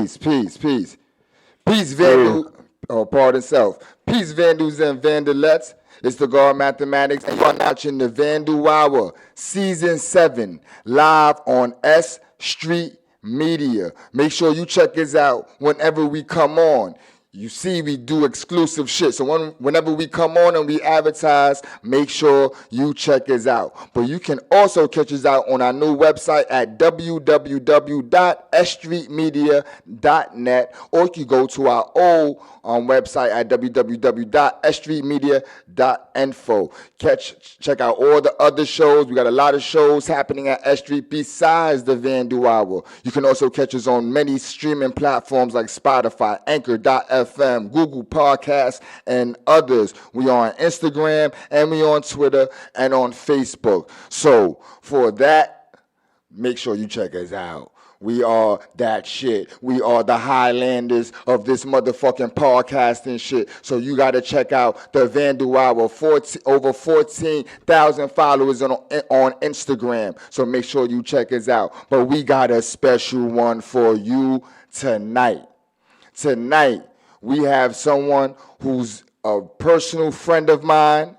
Peace. Peace, Hey, Vandal. Oh, pardon self. Peace, Vandals and Vandalettes. It's the God Mathematics, and you're watching the Vandal Hour, Season 7, live on S.STREET Media. Make sure you check us out whenever we come on. You see, we do exclusive shit. So whenever we come on and we advertise, make sure you check us out. But you can also catch us out on our new website at www.sstreetmedia.net, or you can go to our old website at www.sstreetmedia.info. Check out all the other shows. We got a lot of shows happening at S Street besides the Vandal Hour. You can also catch us on many streaming platforms like Spotify, Anchor.fm, Google Podcasts, and others. We are on Instagram, and we on Twitter, and on Facebook. So for that, make sure you check us out. We are that shit. We are the Highlanders of this motherfucking podcasting shit. So you got to check out the Vandal Hour. Over 14,000 followers on Instagram. So make sure you check us out. But we got a special one for you tonight. Tonight, we have someone who's a personal friend of mine,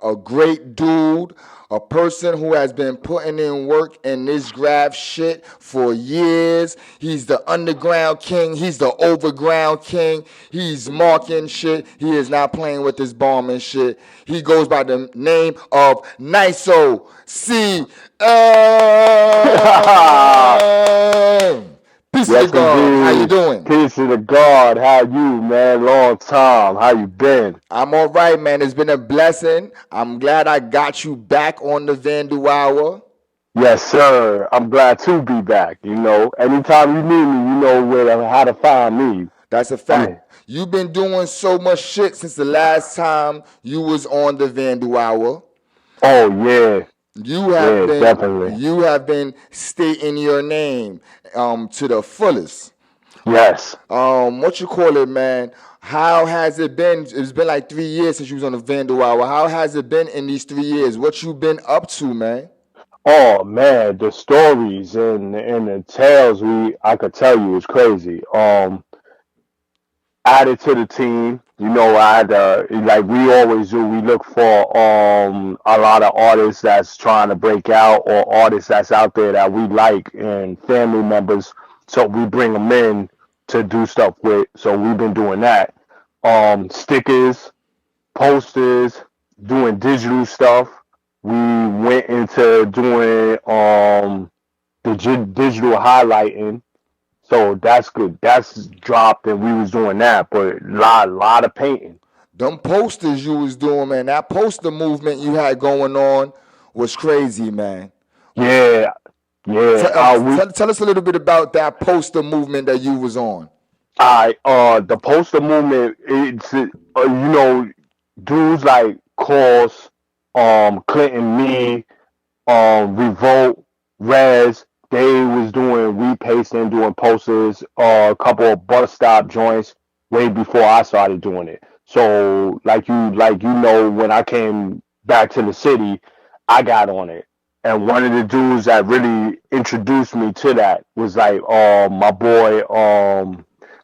a great dude, a person who has been putting in work in this GRAFF shit for years. He's the underground king. He's the overground king. He's marking shit. He is not playing with this bomb and shit. He goes by the name of Niceo. Peace to the yes, God. How you indeed. doing? Peace to the God. How you, man? Long time. How you been? I'm all right, man. It's been a blessing. I'm glad I got you back on the Vandal Hour. Yes, sir. I'm glad to be back. Anytime you need me, you know how to find me. That's a I mean, fact. You've been doing so much shit since the last time you was on the Vandal Hour. oh yeah, You have yeah, been definitely. you have been stating your name to the fullest. Yes. What you call it, man? How has it been? It's been like 3 years since you was on the Vandal Hour. How has it been in these 3 years? What you been up to, man? Oh man, the stories and the tales I could tell you is crazy. Added to the team. I had like we always do. We look for a lot of artists that's trying to break out or artists that's out there that we like and family members. So we bring them in to do stuff with. So we've been doing that. Stickers, posters, doing digital stuff. We went into doing digital highlighting, so that's good. That's dropped, and we was doing that, but lot of painting. Them posters you was doing, man. That poster movement you had going on was crazy, man. Yeah, yeah. Tell us a little bit about that poster movement that you was on. The poster movement. It's dudes like Cross, Clinton, me, Revolt, Rez. They was doing repasting, doing posters, a couple of bus stop joints way before I started doing it. So when I came back to the city, I got on it. And one of the dudes that really introduced me to that was like my boy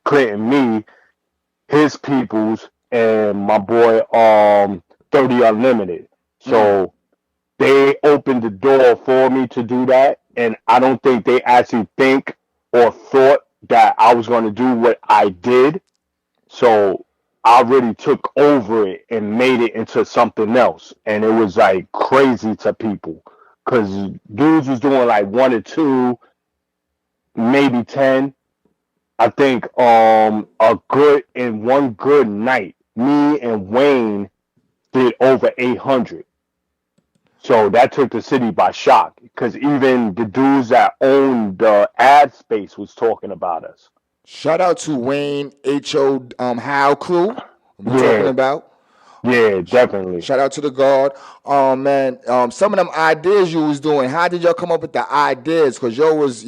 Clinton Me, his peoples, and my boy 30 Unlimited. Mm. So they opened the door for me to do that, and I don't think they actually think or thought that I was going to do what I did. So I really took over it and made it into something else, and it was like crazy to people because dudes was doing like one or two, maybe 10. I think a good in one good night, me and Wayne did over 800. So that took the city by shock because even the dudes that owned the ad space was talking about us. Shout out to Wayne Ho How crew. We talking Yeah, about. yeah, definitely. Shout out to the God. Man, some of them ideas you was doing. How did y'all come up with the ideas? Cause yo was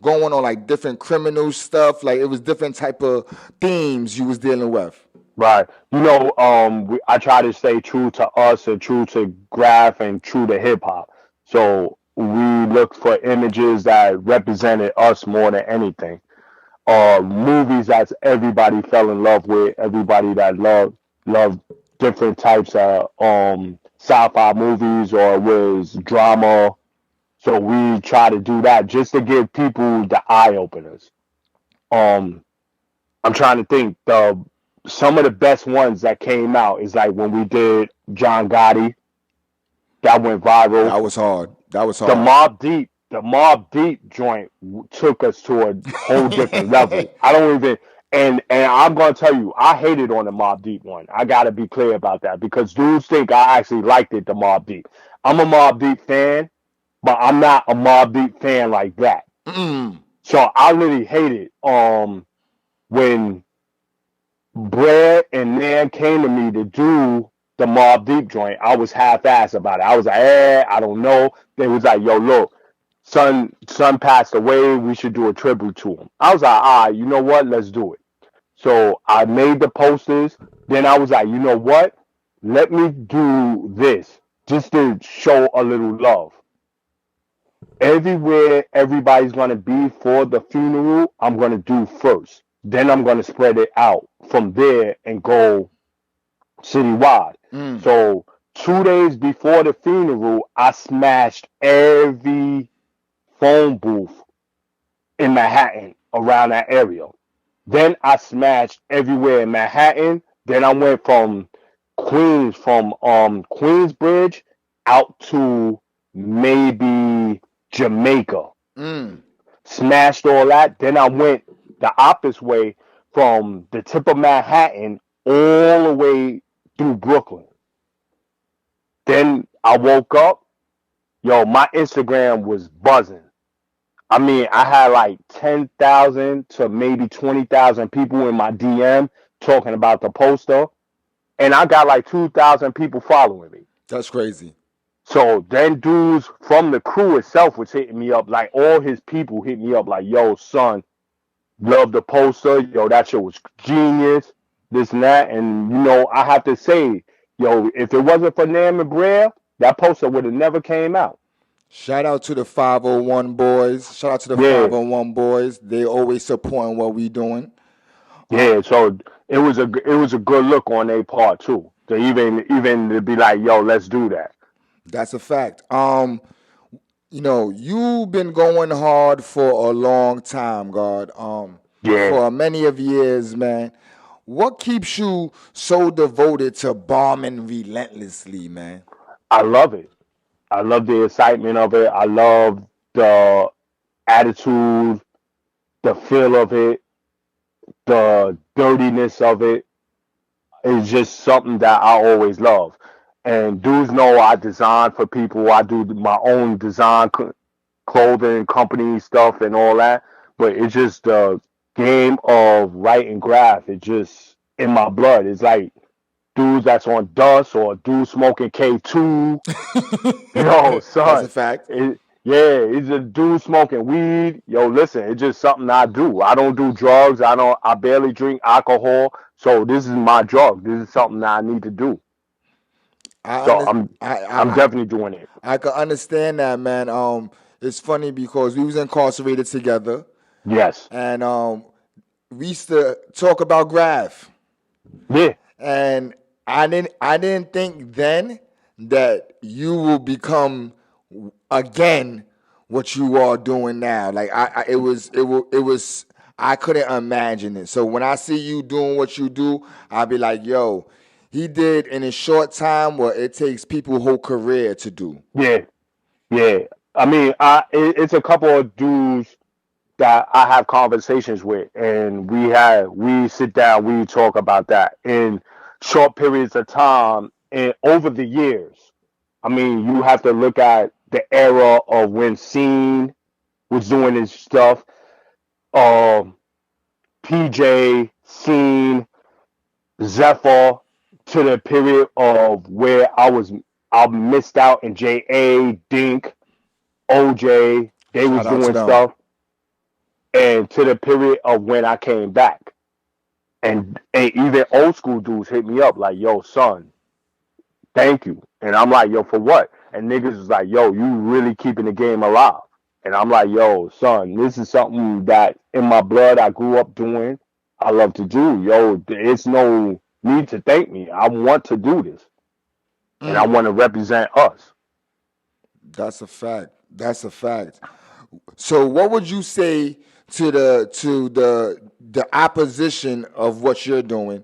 going on like different criminal stuff. Like it was different type of themes you was dealing with. Right. I try to stay true to us and true to graph and true to hip hop. So we look for images that represented us more than anything. movies that everybody fell in love with, everybody that loved different types of sci-fi movies or it was drama. So we try to do that just to give people the eye openers. Um, I'm trying to think the some of the best ones that came out is like when we did John Gotti, that went viral. That was hard. That was The hard. Mob Deep joint took us to a whole different level. I don't even and I'm gonna tell you, I hated on the Mob Deep one. I gotta be clear about that because dudes think I actually liked it. The Mob Deep. I'm a Mob Deep fan, but I'm not a Mob Deep fan like that. Mm. So I really hated when Brad and Nan came to me to do the Mob Deep joint. I was half-assed about it. I was like, I don't know. They was like, yo, look, son passed away. We should do a tribute to him. I was like, all right, you know what? Let's do it. So I made the posters. Then I was like, you know what? Let me do this just to show a little love. Everywhere everybody's going to be for the funeral, I'm going to do first. Then I'm going to spread it out from there and go citywide. Mm. So 2 days before the funeral, I smashed every phone booth in Manhattan around that area. Then I smashed everywhere in Manhattan. Then I went from Queensbridge out to maybe Jamaica. Mm. Smashed all that. Then I went the opposite way from the tip of Manhattan all the way through Brooklyn. Then I woke up. Yo, my Instagram was buzzing. I mean, I had like 10,000 to maybe 20,000 people in my DM talking about the poster, and I got like 2,000 people following me. That's crazy. So then dudes from the crew itself was hitting me up, like all his people hit me up, like, yo, son, love the poster. Yo, that shit was genius, this and that. And, I have to say, yo, if it wasn't for Nam and Brer, that poster would have never came out. Shout out to the 501 boys. Shout out to the Yeah. 501 boys. They always supporting what we doing. Yeah, so it was a good look on their part too. To even to be like, yo, let's do that. That's a fact. You've been going hard for a long time, God. Yeah, For many of years, man. What keeps you so devoted to bombing relentlessly, man? I love it. I love the excitement of it. I love the attitude, the feel of it, the dirtiness of it. It's just something that I always love. And dudes know I design for people. I do my own design clothing company stuff and all that. But it's just the game of writing graph. It's just in my blood. It's like dudes that's on dust or dudes smoking K2. Yo, That's a son. fact. Yeah, it's a dude smoking weed. Yo, listen, it's just something I do. I don't do drugs. I barely drink alcohol. So this is my drug. This is something that I need to do. I So under, I'm I definitely doing it. I can understand that, man. It's funny because we was incarcerated together, Yes. and we used to talk about GRAFF. Yeah. And I didn't think then that you will become again what you are doing now. Like it was I couldn't imagine it. So when I see you doing what you do, I'll be like, yo, he did in a short time what it takes people whole career to do. Yeah. Yeah. I mean, it's a couple of dudes that I have conversations with, and we sit down, we talk about that in short periods of time and over the years. I mean, you have to look at the era of when Scene was doing his stuff, um, PJ, Scene, Zephyr, to the period of where I missed out, and JA, Dink, OJ, they Shout was out to doing them. stuff, and to the period of when I came back. And even old school dudes hit me up like, yo, son, thank you. And I'm like, yo, for what? And niggas is like, yo, you really keeping the game alive. And I'm like, yo, son, this is something that in my blood I grew up doing. I love to do. Yo, it's no need to thank me. I want to do this. And I want to represent us. That's a fact. That's a fact. So, what would you say to the opposition of what you're doing?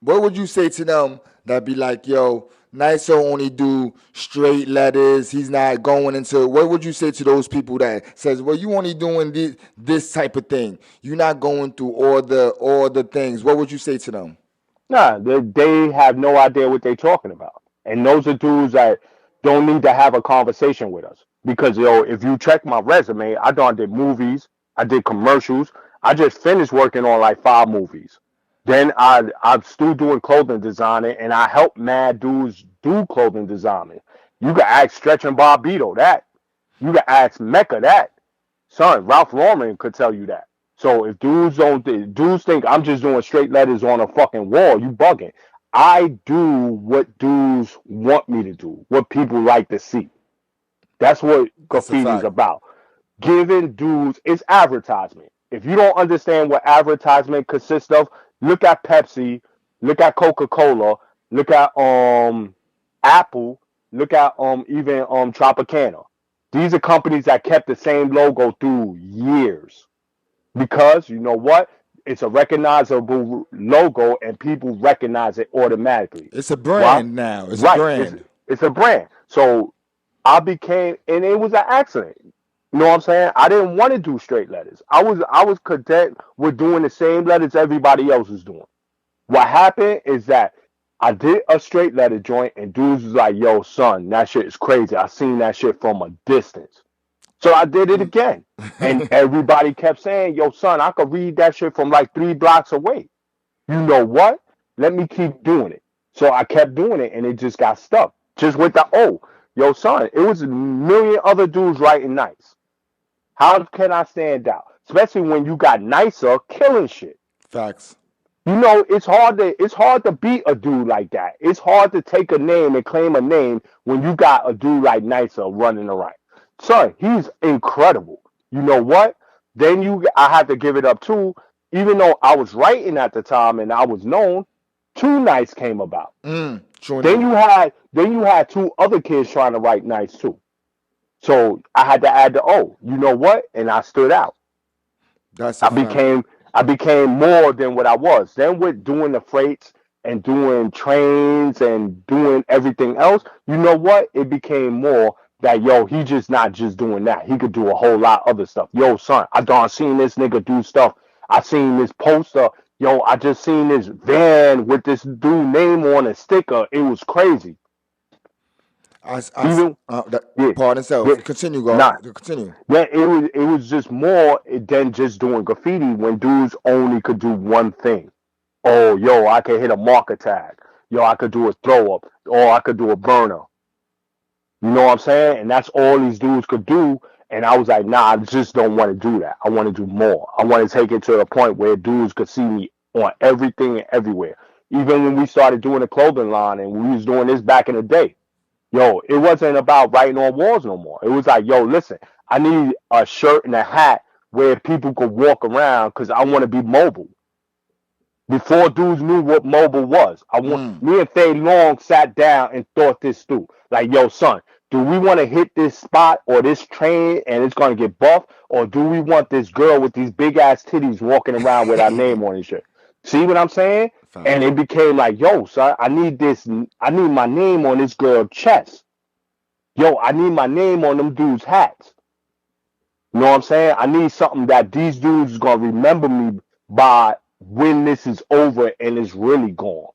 What would you say to them that be like, yo, Niso only do straight letters. He's not going into. What would you say to those people that says, well, you only doing this type of thing. You're not going through all the things. What would you say to them? Nah, they have no idea what they're talking about. And those are dudes that don't need to have a conversation with us. Because, yo, if you check my resume, I done did movies, I did commercials. I just finished working on like 5 movies. Then I'm still doing clothing designing, and I help mad dudes do clothing designing. You can ask Stretch and Barbito that. You can ask Mecca that. Son, Ralph Lauren could tell you that. So if dudes think I'm just doing straight letters on a fucking wall, you bugging. I do what dudes want me to do, what people like to see. That's what That's a graffiti's fact. about. Giving dudes, it's advertisement. If you don't understand what advertisement consists of, look at Pepsi, look at Coca-Cola, look at Apple, look at even Tropicana. These are companies that kept the same logo through years because you know what? It's a recognizable logo and people recognize it automatically. It's a Why? brand now. It's a Right. It's brand. it's a brand. So I became, and it was an accident. You know what I'm saying? I didn't want to do straight letters. I was content with doing the same letters everybody else was doing. What happened is that I did a straight letter joint, and dudes was like, "Yo, son, that shit is crazy. I seen that shit from a distance." So I did it again, and everybody kept saying, "Yo, son, I could read that shit from like 3 blocks away." You know what? Let me keep doing it. So I kept doing it, and it just got stuck. Just with the yo, son, it was a million other dudes writing nice. How can I stand out? Especially when you got nicer killing shit. Facts. You know, it's hard to beat a dude like that. It's hard to take a name and claim a name when you got a dude like Nicer running around. Son, he's incredible. You know what? Then I had to give it up too. Even though I was writing at the time and I was known, two nights came about. True Then enough. you had two other kids trying to write nights too. So I had to add the O. You know what? And I stood out. That's a I fact. became I became more than what I was. Then with doing the freights and doing trains and doing everything else, you know what? It became more that yo, he just not just doing that. He could do a whole lot other stuff. Yo, son, I done seen this nigga do stuff. I seen this poster. Yo, I just seen this van with this dude name on a sticker. It was crazy. Even yeah, Pardon self. yeah, Continue, nah. go. Continue. Yeah, it was just more than just doing graffiti when dudes only could do one thing. Oh, yo, I could hit a marker tag. Yo, I could do a throw up, or I could do a burner. You know what I'm saying? And that's all these dudes could do. And I was like, nah, I just don't want to do that. I want to do more. I want to take it to a point where dudes could see me on everything and everywhere. Even when we started doing the clothing line and we was doing this back in the day, yo, it wasn't about writing on walls no more. It was like, yo, listen, I need a shirt and a hat where people could walk around because I want to be mobile. Before dudes knew what mobile was, me and Faye Long sat down and thought this through. Like, yo, son, do we want to hit this spot or this train and it's gonna get buff, or do we want this girl with these big ass titties walking around with our name on his shirt? See what I'm saying? And Facts. it became like, yo, son, I need this. I need my name on this girl's chest. Yo, I need my name on them dudes' hats. You know what I'm saying? I need something that these dudes is gonna remember me by when this is over and it's really gone.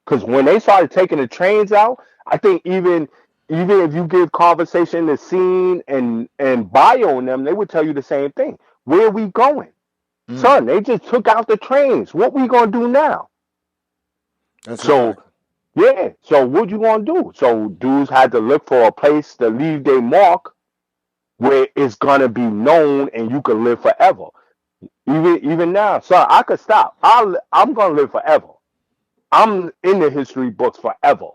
Because when they started taking the trains out, I think even if you give conversation the scene and bio on them, they would tell you the same thing. Where are we going? Son, they just took out the trains. What we gonna do now? That's a So fact. yeah, so what you gonna do? So dudes had to look for a place to leave their mark where it's gonna be known and you can live forever. Even now, son, I could stop. I'm gonna live forever. I'm in the history books forever.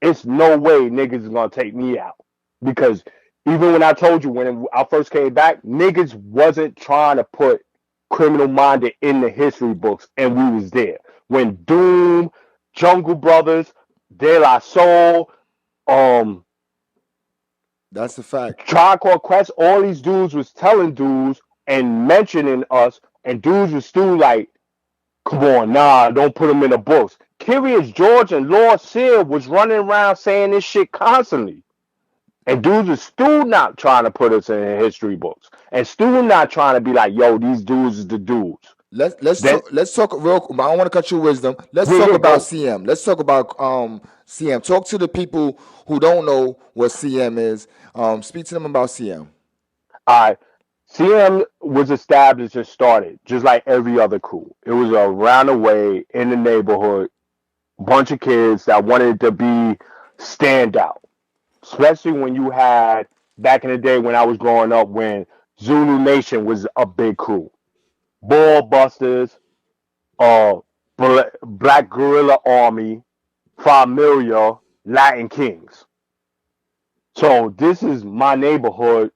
It's no way niggas is gonna take me out because Even when I told you when I first came back, niggas wasn't trying to put Criminal Minded in the history books, and we was there. When Doom, Jungle Brothers, De La Soul, um, That's a fact. Tribe Called Quest, all these dudes was telling dudes and mentioning us, and dudes was still like, come on, nah, don't put them in the books. Curious George and Lord Sear was running around saying this shit constantly. And dudes are still not trying to put us in the history books. And still not trying to be like, yo, these dudes is the dudes. Then, Let's talk real. I don't want to cut your wisdom. Let's yeah, talk yeah, about go. CM. Let's talk about CM. Talk to the people who don't know what CM is. Speak to them about CM. All right. CM was established and started just like every other crew. It was around the way in the neighborhood, bunch of kids that wanted to be standout. Especially when you had back in the day when I was growing up when Zulu Nation was a big crew. Ball Busters, uh, Black Guerrilla Army, Familia, Latin Kings. So this is my neighborhood,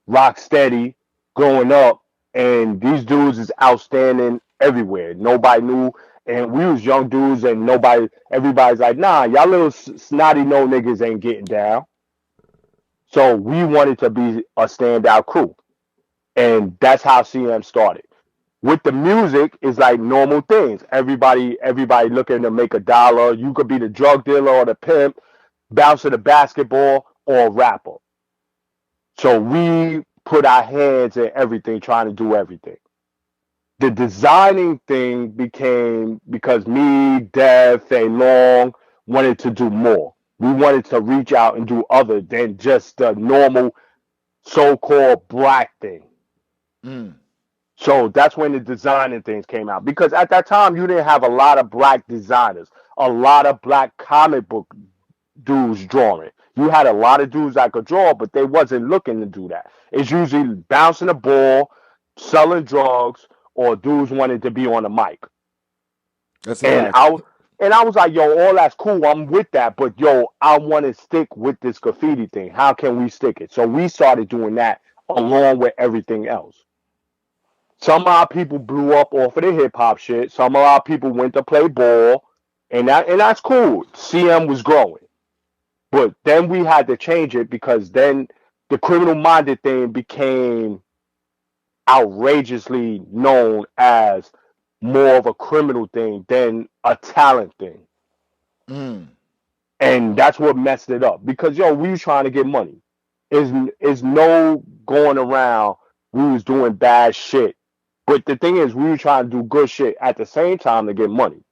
rock steady, growing up, and these dudes is outstanding everywhere. Nobody knew, and we was young dudes, and everybody's like, nah, y'all little snotty no niggas ain't getting down. So we wanted to be a standout crew, and that's how CM started. With the music, it's like normal things. Everybody looking to make a dollar. You could be the drug dealer or the pimp, bouncer the basketball, or a rapper. So we put our hands in everything, trying to do everything. The designing thing became because me, Dev, Fei Long wanted to do more. We wanted to reach out and do other than just the normal so-called black thing. Mm. So that's when the designing things came out. Because at that time, you didn't have a lot of black designers, a lot of black comic book dudes drawing. You had a lot of dudes that could draw, but they wasn't looking to do that. It's usually bouncing the ball, selling drugs, or dudes wanted to be on the mic. That's a And fact. I was like, yo, all that's cool. I'm with that, but yo, I want to stick with this graffiti thing. How can we stick it? So we started doing that along with everything else. Some of our people blew up off of the hip hop shit. Some of our people went to play ball, and that's cool. CM was growing, but then we had to change it because then the criminal minded thing became outrageously known as more of a criminal thing than a talent thing, Mm. and that's what messed it up. Because yo, we was trying to get money. Is no going around. We was doing bad shit. But the thing is, we were trying to do good shit at the same time to get money.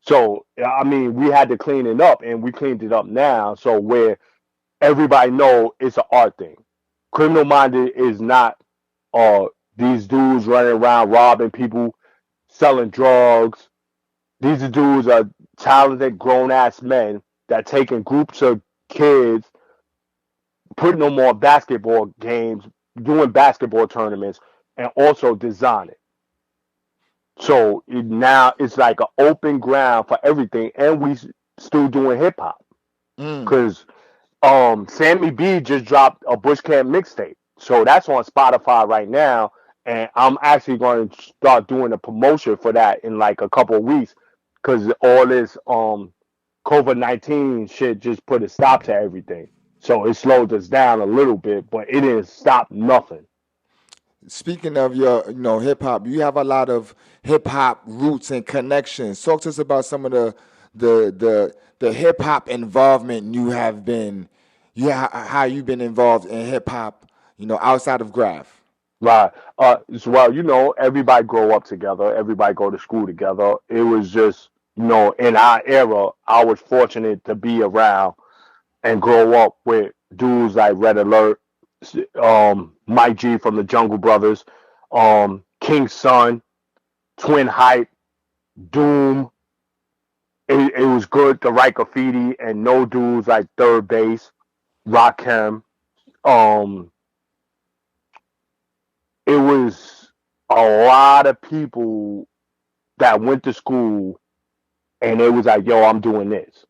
So I mean, we had to clean it up, and we cleaned it up now. So where everybody know it's an art thing. Criminal Minded is not uh these dudes running around robbing people, selling drugs. These dudes are talented grown ass men that taking groups of kids, putting them on basketball games, doing basketball tournaments, and also designing. So now it's like an open ground for everything, and we still doing hip hop Mm. because Sammy B just dropped a Bush Camp mixtape, so that's on Spotify right now, and I'm actually going to start doing a promotion for that in like a couple of weeks because all this COVID-19 shit just put a stop to everything, so it slowed us down a little bit, but it didn't stop nothing. Speaking of your, hip hop, you have a lot of hip hop roots and connections. Talk to us about some of the hip hop involvement you have been, how you've been involved in hip hop, outside of Graph. Right. As well, everybody grow up together. Everybody go to school together. It was just, in our era, I was fortunate to be around and grow up with dudes like Red Alert, Mike G from the Jungle Brothers, King Son, Twin Hype, Doom. It was good to write graffiti and no dudes like Third Base, Rakim. Um, it was a lot of people that went to school and it was like, yo, I'm doing this.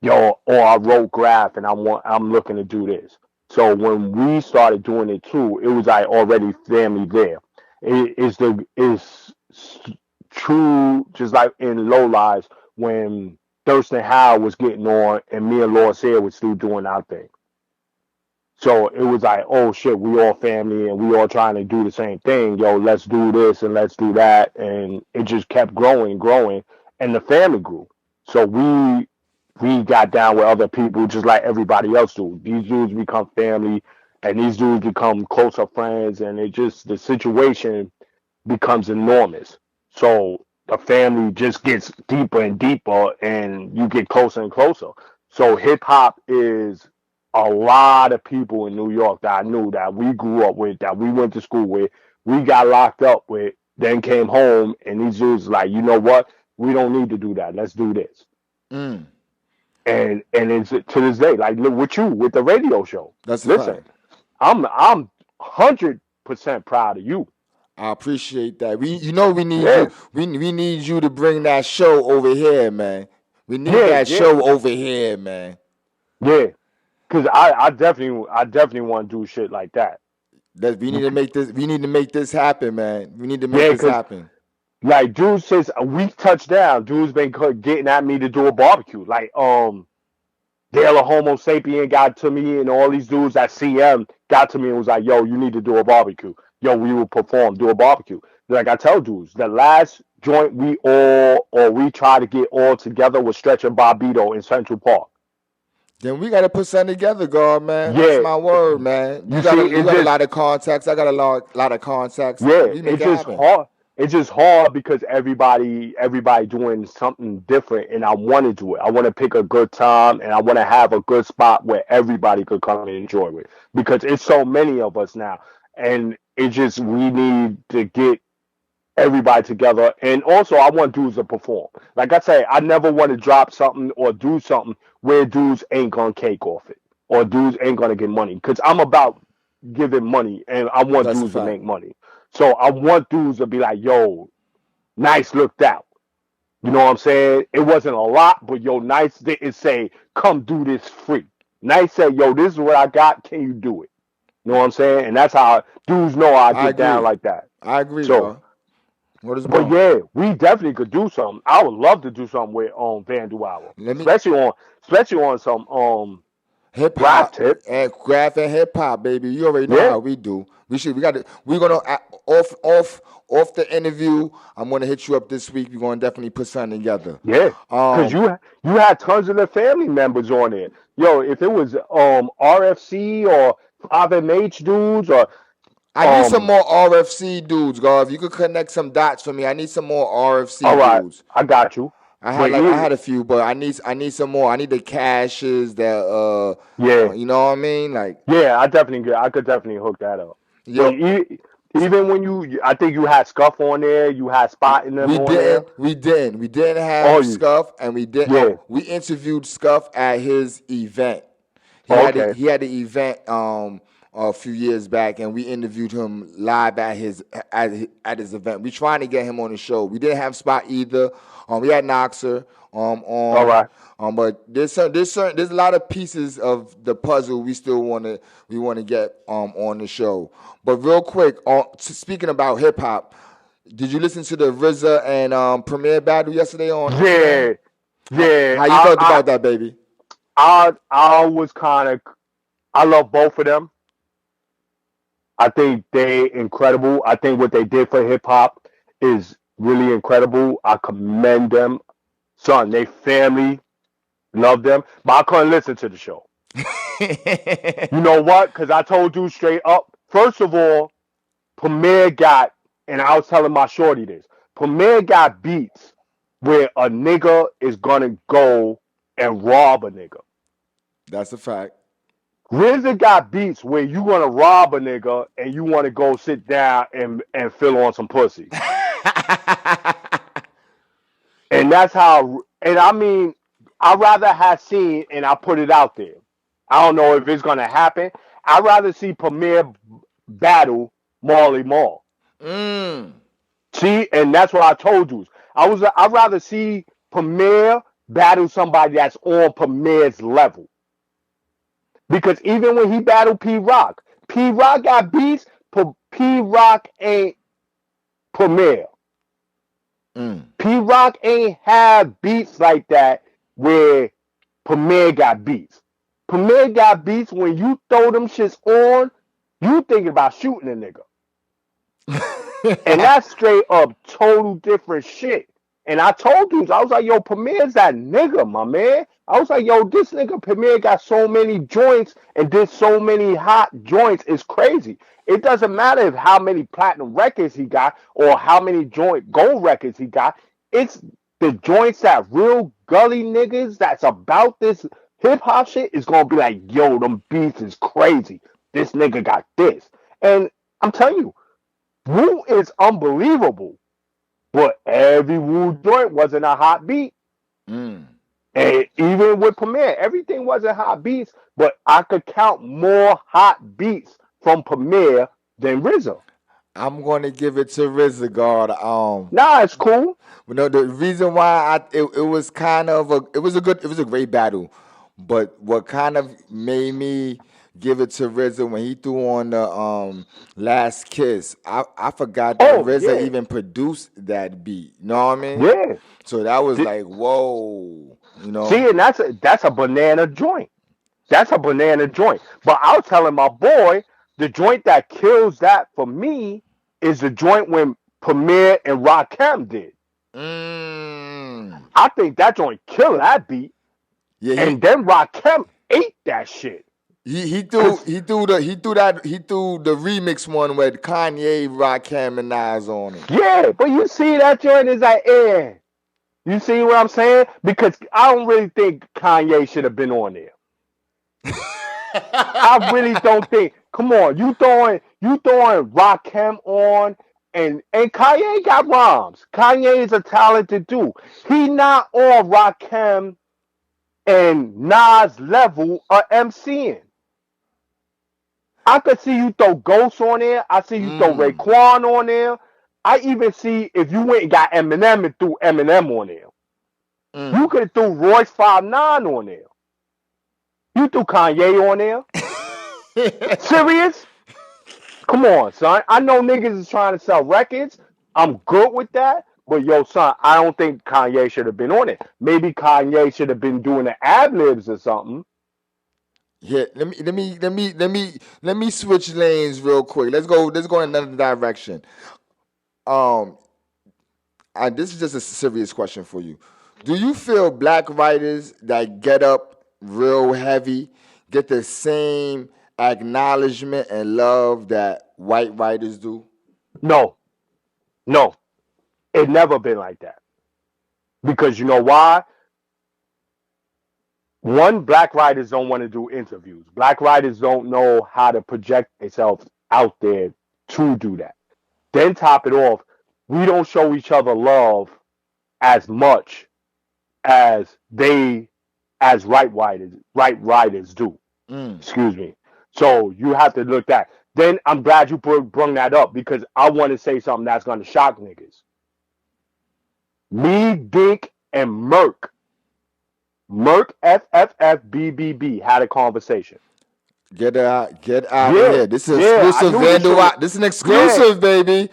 Yo, or I wrote graph and I'm looking to do this. So when we started doing it too, it was like already family there. It is true, just like in Low Lives when Thurston Howe was getting on and me and Laura Sayre was still doing our thing. So it was like, oh shit, we all family and we all trying to do the same thing. Yo, let's do this and let's do that. And it just kept growing, growing. And the family grew. So we got down with other people just like everybody else do. These dudes become family and these dudes become closer friends and it just the situation becomes enormous. So the family just gets deeper and deeper and you get closer and closer. So hip hop is a lot of people in New York that I knew that we grew up with, that we went to school with, we got locked up with, then came home and these dudes like, you know what? We don't need to do that. Let's do this. Mm, And it's to this day, like look with you with the radio show. that's a Listen, fact. I'm 100% proud of you. I appreciate that. We need you. Yeah, We need you to bring that show over here, man. We need yeah, that yeah, show over here, man. yeah. Because I definitely want to do shit like that. That we need to make this. We need to make this happen, man. We need to make Yeah, this because happen. like dude, since a week touchdown, dude's been getting at me to do a barbecue. Like Dale a Homo sapien got to me, and all these dudes at CM got to me and was like, "Yo, you need to do a barbecue. Yo, we will perform, do a barbecue." Like I tell dudes, the last joint we try to get all together was Stretch and Bobito in Central Park. Then we got to put something together, God, man. That's Yeah, my word, man. you see, You it got a just lot of contacts. I got a lot of contacts. yeah, We make it's it just happen. hard. It's just hard because everybody doing something different, and I want to do it. I want to pick a good time, and I want to have a good spot where everybody could come and enjoy it. Because it's so many of us now, and it just we need to get everybody together. And also, I want dudes to perform. Like I say, I never want to drop something or do something where dudes ain't gonna cake off it or dudes ain't gonna get money. Because I'm about giving money, and I want That's a dudes to fact. make money. So I want dudes to be like, yo, nice looked out. You know what I'm saying? It wasn't a lot, but yo, nice didn't say, come do this free. Nice said, yo, this is what I got. Can you do it? You know what I'm saying? And that's how dudes know I I get down agree. like that. I agree, So, God. What is but wrong? yeah, we definitely could do something. I would love to do something with Vandal Hour, Let me especially on some hip graph hop tip. and graph and hip hop, baby. You already know Yeah, how we do. We got to. We're gonna off the interview. I'm gonna hit you up this week. We're gonna definitely put something together. yeah. Cause Um, you had tons of the family members on there. Yo, if it was RFC or 5MH dudes or I need some um more RFC dudes, God. If you could connect some dots for me, I need some more RFC all right, dudes. I got you. But I had a few, but I need some more. I need the cashes that yeah, you know what I mean? Like yeah, I could definitely hook that up. But yo, even when I think you had Scuff on there, you had Spot in them on there. we didn't Oh, have Scuff, and we did. yeah, We interviewed Scuff at his event. okay, He had the event a few years back, and we interviewed him live at his event. We trying to get him on the show. We didn't have Spot either. We had Noxer all on. right, But there's a lot of pieces of the puzzle we want to get on the show. But real quick, speaking about hip hop, did you listen to the RZA and Premier battle yesterday on Instagram? yeah, yeah. How you felt about that, baby? I was kind of I love both of them. I think they incredible. I think what they did for hip hop is really incredible. I commend them. Son, they family, love them. But I couldn't listen to the show. You know what? Because I told you straight up. First of all, Premier got, and I was telling my shorty this. Premier got beats where a nigga is gonna go and rob a nigga. That's a fact. RZA got beats where you gonna rob a nigga and you wanna go sit down and fill on some pussy. And that's how, and I mean, I'd rather have seen, and I put it out there. I don't know if it's gonna happen. I'd rather see Premier battle Marley Marl. Mm. See, and that's what I told you. I'd rather see Premier battle somebody that's on Premier's level. Because even when he battled P Rock got beats, but P Rock ain't Premier. Mm. P Rock ain't have beats like that where Premier got beats. Premier got beats when you throw them shits on, you thinking about shooting a nigga. And that's straight up total different shit. And I told dudes, I was like, yo, Premier's that nigga, my man. I was like, yo, this nigga Premier got so many joints and did so many hot joints. It's crazy. It doesn't matter if how many platinum records he got or how many joint gold records he got. It's the joints that real gully niggas that's about this hip hop shit is gonna be like, yo, them beats is crazy. This nigga got this. And I'm telling you, Wu is unbelievable, but every Wu joint wasn't a hot beat. Mm. And even with Premier, everything wasn't hot beats, but I could count more hot beats from Premier than RZA. I'm going to give it to RZA, God. Nah, it's cool. The reason why it was kind of it was a great battle, but what kind of made me give it to RZA when he threw on the Last Kiss, I forgot that Oh, RZA yeah. even produced that beat. You know what I mean? Yeah. So that was Th- like, whoa, you know. See, and that's a banana joint. That's a banana joint. But I was telling my boy, the joint that kills that for me is the joint when Premier and Rakim did. Mm. I think that joint killed that beat. Yeah, And then Rakim ate that shit. he threw Cause the remix one with Kanye, Rakim, and Nas on it. yeah, but you see that joint is like, eh. You see what I'm saying? Because I don't really think Kanye should have been on there. I really don't think. Come on, you throwing Rakim on, and Kanye got rhymes. Kanye is a talented dude. He not on Rakim and Nas level of MCing. I could see you throw Ghost on there. I see you throw Mm. Raekwon on there. I even see if you went and got Eminem and threw Eminem on there. You Mm. could have threw Royce 5'9" on there. You threw Kanye on there. Serious? Come on, son. I know niggas is trying to sell records. I'm good with that. But yo, son, I don't think Kanye should have been on it. Maybe Kanye should have been doing the ad libs or something. Yeah, let me switch lanes real quick. Let's go in another direction. Um, this is just a serious question for you. Do you feel black writers that get up real heavy get the same acknowledgement and love that white writers do? No, no. It never been like that. Because you know why? One, black writers don't want to do interviews. Black writers don't know how to project themselves out there to do that. Then top it off, we don't show each other love as much as they as right writers do. Mm. Excuse me. So you have to look that. Then I'm glad you brung that up because I want to say something that's going to shock niggas. Me, Dink, and Merc FFFBBB had a conversation. Get out of Yeah, here. This is yeah, I exclusive knew this shit Vandal. was. This is an Yeah, exclusive, baby.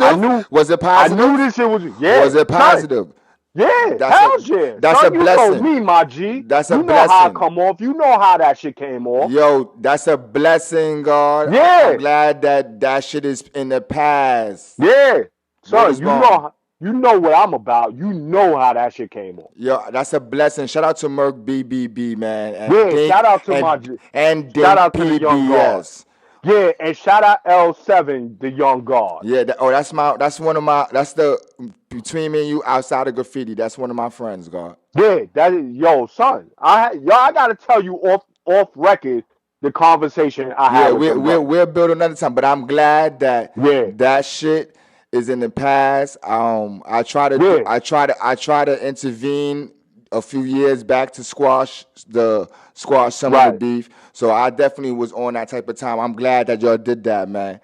I Positive? knew, Was it I knew positive? this shit was. Was Yeah, it son. positive? Yeah, That's a hell yeah, that's a son. You know blessing. me, my G. That's a You know how I blessing. come off. You know how that shit came off. Yo, that's a blessing, God. I'm Yeah, glad that that shit is in the past. yeah, Word son. is bond. You know what I'm about. You know how that shit came off. Yo, that's a blessing. Shout out to Merc BBB, man, and Yeah, Dink shout out to my, and shout Dink out to the young guard. PBS. Yeah, and shout out L7, the young guard. Yeah, that's one of my that's the between me and you outside of graffiti. That's one of my friends, God. Yeah, that is yo, son. I gotta tell you off record the conversation I had Yeah, with them brothers. we'll build another time, but I'm glad that Yeah, that shit is in the past. yeah, I try to intervene a few years back to squash some of the right. beef. So I definitely was on that type of time. I'm glad that y'all did that, man.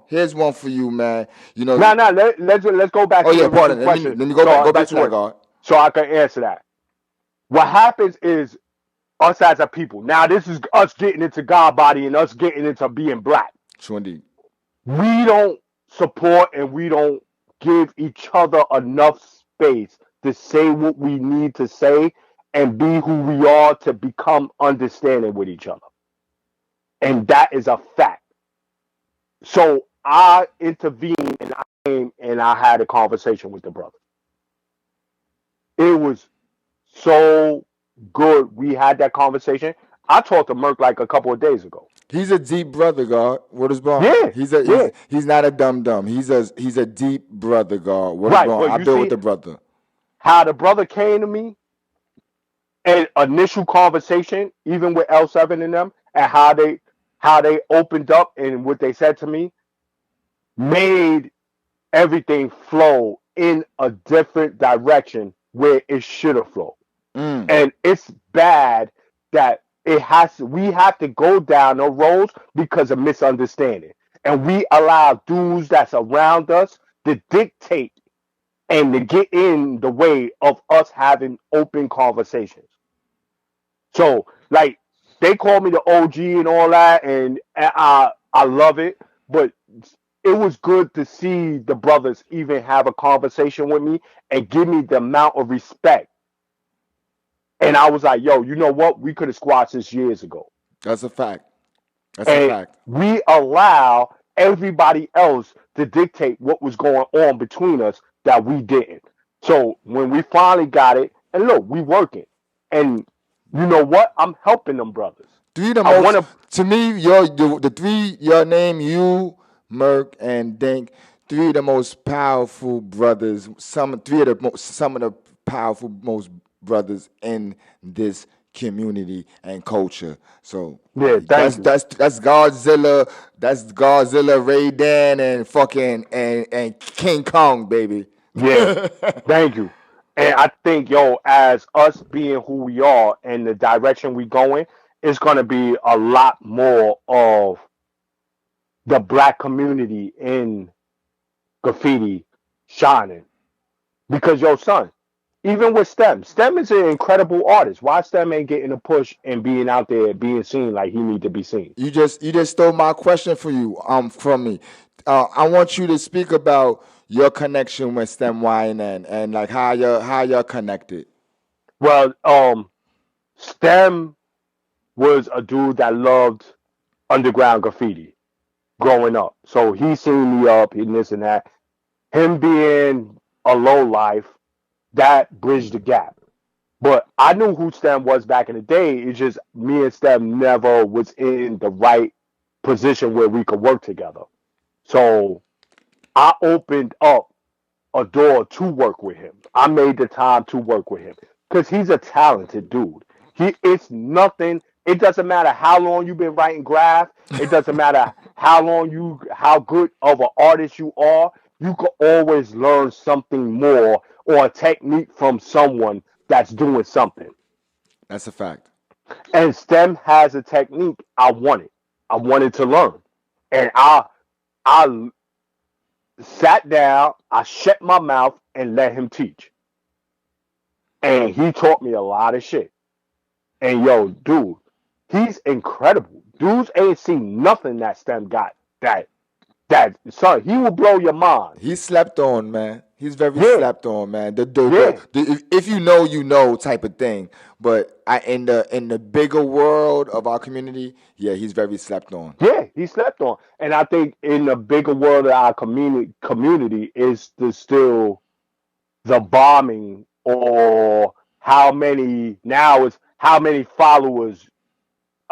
Here's one for you, man. You know, Now, let's go back oh to yeah, the original pardon. question. Let me So go back that's to that, what God. so I can answer that. What happens is Us as a people. Now this is us getting into God body and us getting into being black. True indeed. We don't support and we don't give each other enough space to say what we need to say and be who we are to become understanding with each other. And that is a fact. So I intervened and I came and I had a conversation with the brother. It was so good. We had that conversation. I talked to Merck like a couple of days ago. He's a deep brother, God. What is wrong? Yeah, yeah, He's not a dum. He's a deep brother, God. What is right. wrong? But I you built with see the brother. how the brother came to me and initial conversation, even with L7 and them, and how they opened up and what they said to me made everything flow in a different direction where it should have flowed. Mm. And it's bad that we have to go down the roads because of misunderstanding. And we allow dudes that's around us to dictate and to get in the way of us having open conversations. So, like, they call me the OG and all that, and I love it. But it was good to see the brothers even have a conversation with me and give me the amount of respect. And I was like, yo, you know what? We could have squashed this years ago. That's a fact. That's a And fact. we allow everybody else to dictate what was going on between us that we didn't. So when we finally got it, and look, we working. And you know what? I'm helping them brothers. Three the I want most to, to me. The three your name you, Merk and Dink. Three of the most powerful brothers. Some of the powerful most brothers in this community and culture. So yeah, that's thank you. that's that's Godzilla. That's Godzilla, Ray Dan, and fucking and King Kong, baby. Yeah, thank you. And I think, yo, as us being who we are and the direction we going, it's going to be a lot more of the black community in graffiti shining. Because yo, son, even with STEM is an incredible artist. Why STEM ain't getting a push and being out there being seen like he need to be seen? You just stole my question for you from me. I want you to speak about your connection with STEM YNN and like how you're connected. Well, STEM was a dude that loved underground graffiti growing up. So he seen me up and this and that. Him being a low life, that bridged the gap. But I knew who STEM was back in the day. It's just me and STEM never was in the right position where we could work together. So I opened up a door to work with him. I made the time to work with him because he's a talented dude. It's nothing. It doesn't matter how long you've been writing graph. It doesn't matter how good of an artist you are. You can always learn something more or a technique from someone that's doing something. That's a fact. And STEM has a technique. I wanted. I wanted to learn, and I sat down, I shut my mouth and let him teach. And he taught me a lot of shit. And yo, dude, he's incredible. Dudes ain't seen nothing that STEM got that son, he will blow your mind. He's slept on, man. He's very Yeah, slept on, man. yeah, If you know type of thing. But in the bigger world of our community, yeah, he's very slept on. yeah, he slept on. And I think in the bigger world of our community is the still the bombing or how many followers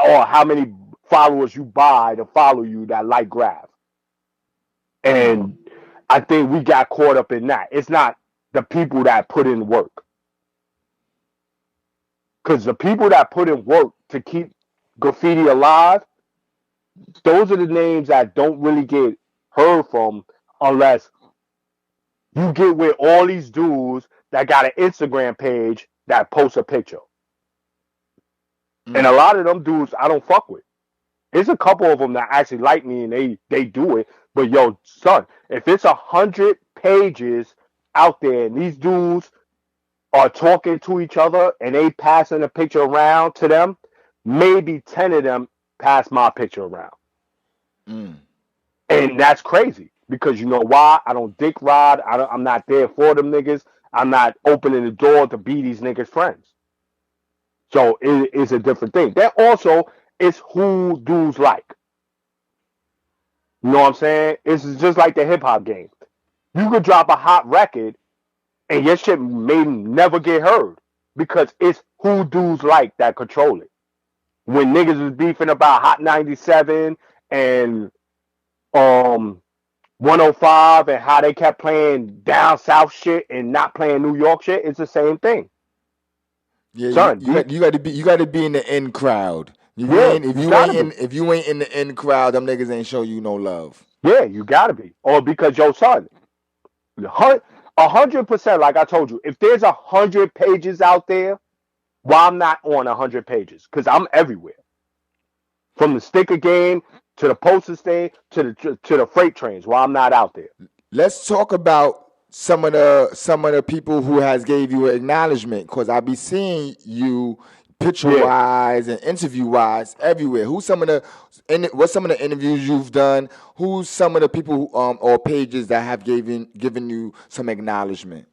or how many followers you buy to follow you that like graph. And I think we got caught up in that. It's not the people that put in work. Because the people that put in work to keep graffiti alive, those are the names that don't really get heard from unless you get with all these dudes that got an Instagram page that posts a picture. And a lot of them dudes I don't fuck with. There's a couple of them that actually like me and they do it. But yo, son, if it's 100 pages out there and these dudes are talking to each other and they passing a picture around to them, maybe 10 of them pass my picture around. Mm. And that's crazy because you know why? I don't dick ride. I'm not there for them niggas. I'm not opening the door to be these niggas' friends. So it's a different thing. That also is who dudes like. You know what I'm saying? It's just like the hip hop game. You could drop a hot record and your shit may never get heard because it's who dudes like that control it. When niggas was beefing about Hot 97 and um 105 and how they kept playing down south shit and not playing New York shit, it's the same thing. Yeah, Son, you got to be in the in crowd. yeah, you gotta be. If you ain't in the in crowd, them niggas ain't show you no love. Yeah, you gotta be. Or because yo son, 100%, like I told you, if there's 100 pages out there, why I'm not on 100 pages? Because I'm everywhere. From the sticker game to the poster stand to the freight trains, why I'm not out there. Let's talk about some of the people who has gave you an acknowledgement, because I be seeing you picture Yeah. wise and interview wise everywhere. Who's some of the what's some of the interviews you've done? Who's some of the people or pages that have given you some acknowledgement?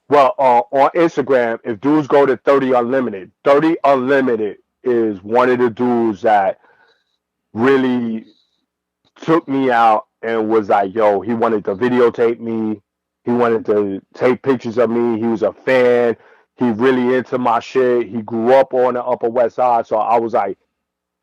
Well, on Instagram, if dudes go to 30 Unlimited, 30 Unlimited is one of the dudes that really took me out and was like, yo, he wanted to videotape me. He wanted to take pictures of me. He was a fan. He really into my shit. He grew up on the Upper West Side. So I was like,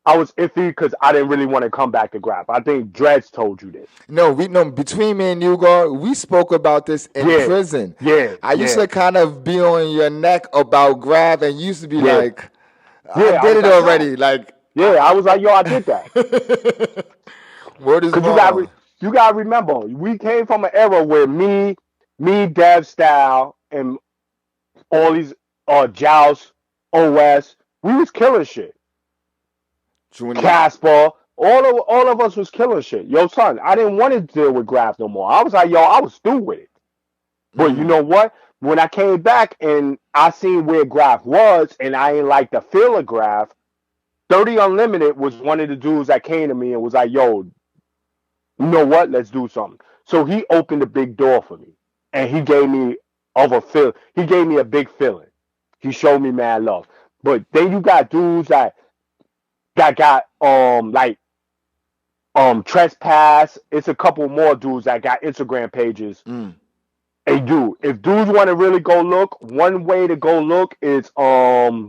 I was iffy because I didn't really want to come back to Graff. I think Dreads told you this. No, we no between me and you, God, we spoke about this in Yeah, prison. yeah, I used yeah, to kind of be on your neck about grab, and you used to be yeah, like, "I yeah. I did was it like, yo, already." Like, yeah. I was like, yo, I did that. word is Cause bond. you got to remember, we came from an era where me, Dev Style, and all these Joust, OS, we was killing shit. True indeed. Casper, all of us was killing shit. Yo, son, I didn't want to deal with Graph no more. I was like, yo, I was through with it. But you Mm. know what? When I came back and I seen where Graph was, and I ain't like the feel of Graph, 30 Unlimited was one of the dudes that came to me and was like, yo, you know what? Let's do something. So he opened a big door for me, and he gave me He gave me a big feeling. He showed me mad love. But then you got dudes that got like trespass. It's a couple more dudes that got Instagram pages. Mm. Hey, dude, if dudes want to really go look, one way to go look is hashtag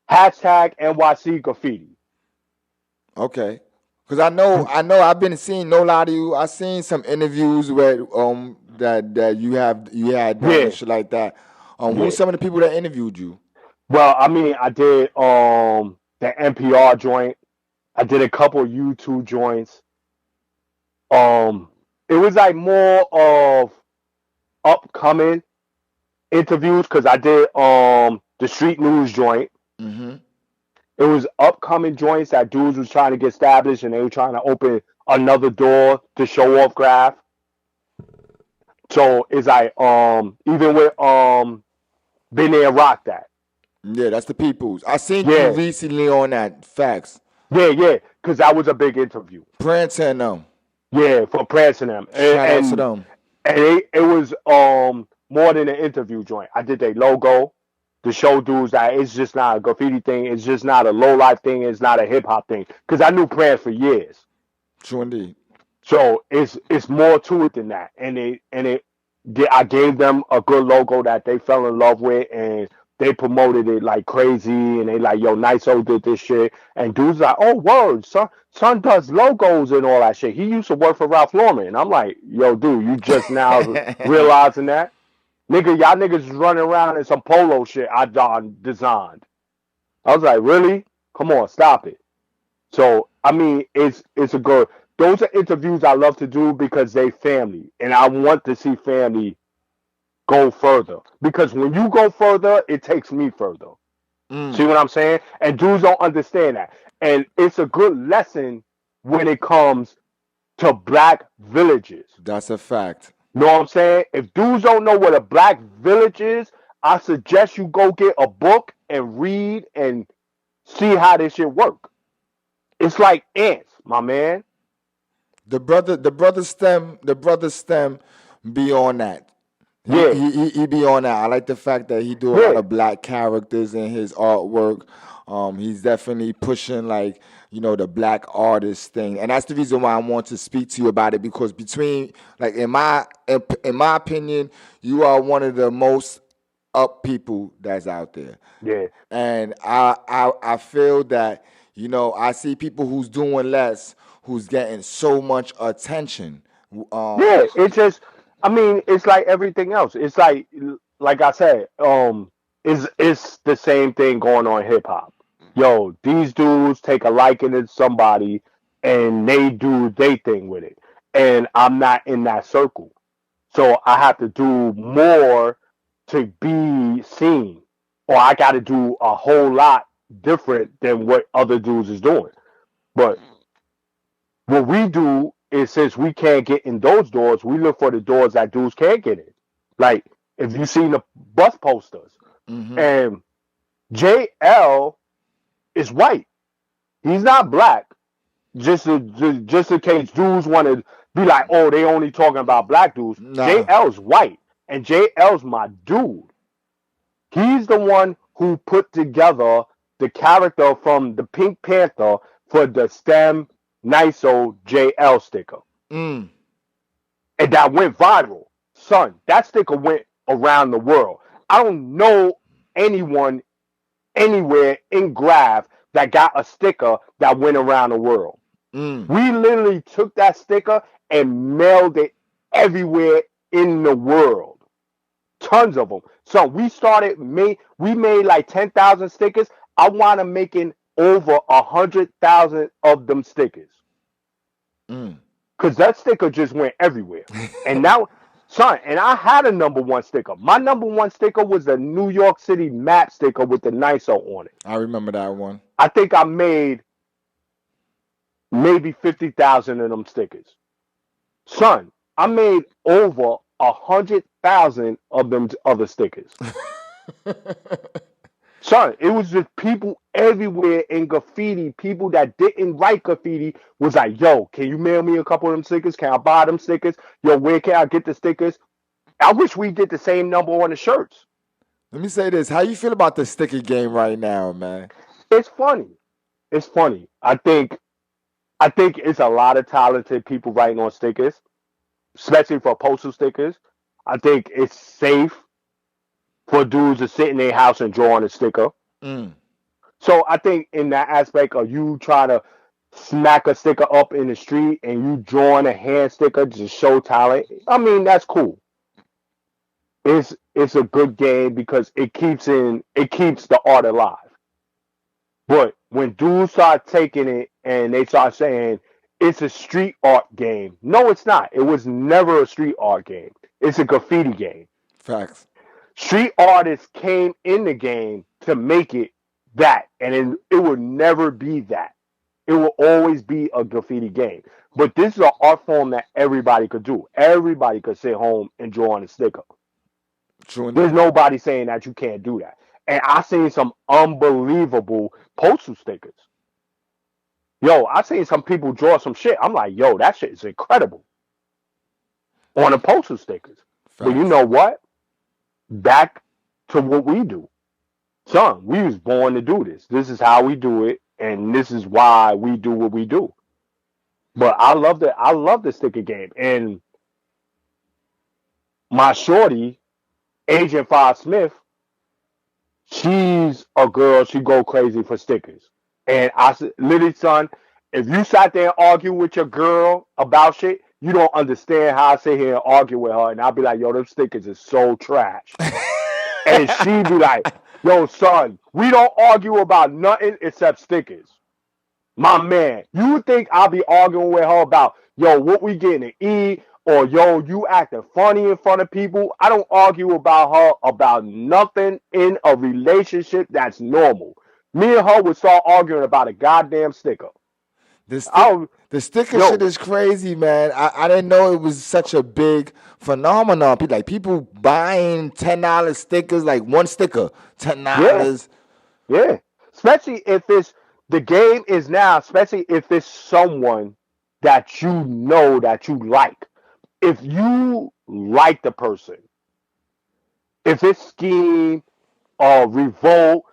NYC Graffiti. Okay. Cause I know I've been seeing no lie to you. I seen some interviews where that you had done and Yeah, shit like that. Who's yeah. some of the people that interviewed you? Well, I mean, I did the NPR joint. I did a couple YouTube joints. Um, it was like more of upcoming interviews because I did the street news joint. Mm-hmm. It was upcoming joints that dudes was trying to get established and they were trying to open another door to show off Graph. So it's like even with Been There Rock That. Yeah, that's the people's. I seen you Yeah, recently on that. Facts. yeah, because that was a big interview. Prince and them. Yeah, for Prance and them. Shout out to them. And it was more than an interview joint. I did their logo to show dudes that it's just not a graffiti thing. It's just not a low life thing. It's not a hip hop thing. Because I knew Prance for years, True indeed. so it's more to it than that. I gave them a good logo that they fell in love with, and they promoted it like crazy. And they like, yo, Niso did this shit, and dudes like, oh, word, son does logos and all that shit. He used to work for Ralph Lauren. And I'm like, yo, dude, you just now realizing that, nigga, y'all niggas is running around in some polo shit I done designed. I was like, really? Come on, stop it. So I mean, it's a good. Those are interviews I love to do because they family, and I want to see family go further. Because when you go further, it takes me further. See Mm, what I'm saying? And dudes don't understand that. And it's a good lesson when it comes to black villages. that's a fact. Know what I'm saying? If dudes don't know what a black village is, I suggest you go get a book and read and see how this shit work. It's like ants, my man. The brother stem be on that. He, Yeah, he he he be on that. I like the fact that he do a lot yeah, of black characters in his artwork. He's definitely pushing like the black artist thing, and that's the reason why I want to speak to you about it because between like in my opinion, you are one of the most up people that's out there. yeah, And I feel that I see people who's doing less, who's getting so much attention. Um, yeah. It's just, I mean, it's like everything else. It's like I said, it's the same thing going on in hip hop. Yo, these dudes take a liking to somebody and they do their thing with it, and I'm not in that circle. So I have to do more to be seen, or I got to do a whole lot different than what other dudes is doing. But what we do is since we can't get in those doors, we look for the doors that dudes can't get in. Like if you seen the bus posters, mhm. and JL is white, he's not black. Just in case dudes want to be like, oh, they only talking about black dudes. Nah. JL's white, and JL's my dude. He's the one who put together the character from the Pink Panther for the STEM NISO JL sticker. Mm. And that went viral. Son, that sticker went around the world. I don't know anyone anywhere in GRAFF that got a sticker that went around the world. Mm. We literally took that sticker and mailed it everywhere in the world. Tons of them. So we made like 10,000 stickers. I want to making over 100,000 of them stickers. Mm. Cause that sticker just went everywhere. And now, son, and I had a number one sticker. My number one sticker was the New York City map sticker with the NISO on it. I remember that one. I think I made maybe 50,000 of them stickers. Son, I made over 100,000 of them other stickers. Son, it was just people everywhere in graffiti. People that didn't write graffiti was like, yo, can you mail me a couple of them stickers? Can I buy them stickers? Yo, where can I get the stickers? I wish we did the same number on the shirts. Let me say this: how you feel about the sticker game right now, man? It's funny. It's funny. I think it's a lot of talented people writing on stickers, especially for postal stickers. I think it's safe for dudes to sit in their house and draw on a sticker. Mm. So I think in that aspect of you trying to smack a sticker up in the street and you drawing a hand sticker to show talent, I mean that's cool. It's a good game because it keeps the art alive. But when dudes start taking it and they start saying it's a street art game, no, it's not. It was never a street art game. It's a graffiti game. Facts. Street artists came in the game to make it that, and it will never be that. It will always be a graffiti game. But this is an art form that everybody could do. Everybody could sit home and draw on a sticker. True There's enough. nobody saying that you can't do that. And I seen some unbelievable postal stickers. Yo, I seen some people draw some shit. I'm like, yo, that shit is incredible on the postal stickers. But you Facts. know what? Back to what we do. Son, we was born to do this. This is how we do it, and this is why we do what we do. But I love the sticker game. And my shorty, Agent Five Smith, she's a girl, she go crazy for stickers. And I said, literally, son, if you sat there and argue with your girl about shit, you don't understand how I sit here and argue with her. And I'll be like, yo, them stickers is so trash. And she be like, yo, son, we don't argue about nothing except stickers. My man, you would think I'll be arguing with her about, yo, what we getting to eat, or yo, you acting funny in front of people. I don't argue about her about nothing in a relationship that's normal. Me and her would start arguing about a goddamn sticker. The stick, I the sticker shit Yo, is crazy, man. I didn't know it was such a big phenomenon. People buying $10 stickers, like one sticker, ten yeah, dollars. yeah. Especially if it's the game is now, especially if it's someone that you know that you like. If you like the person, if it's Scheme, Revolt,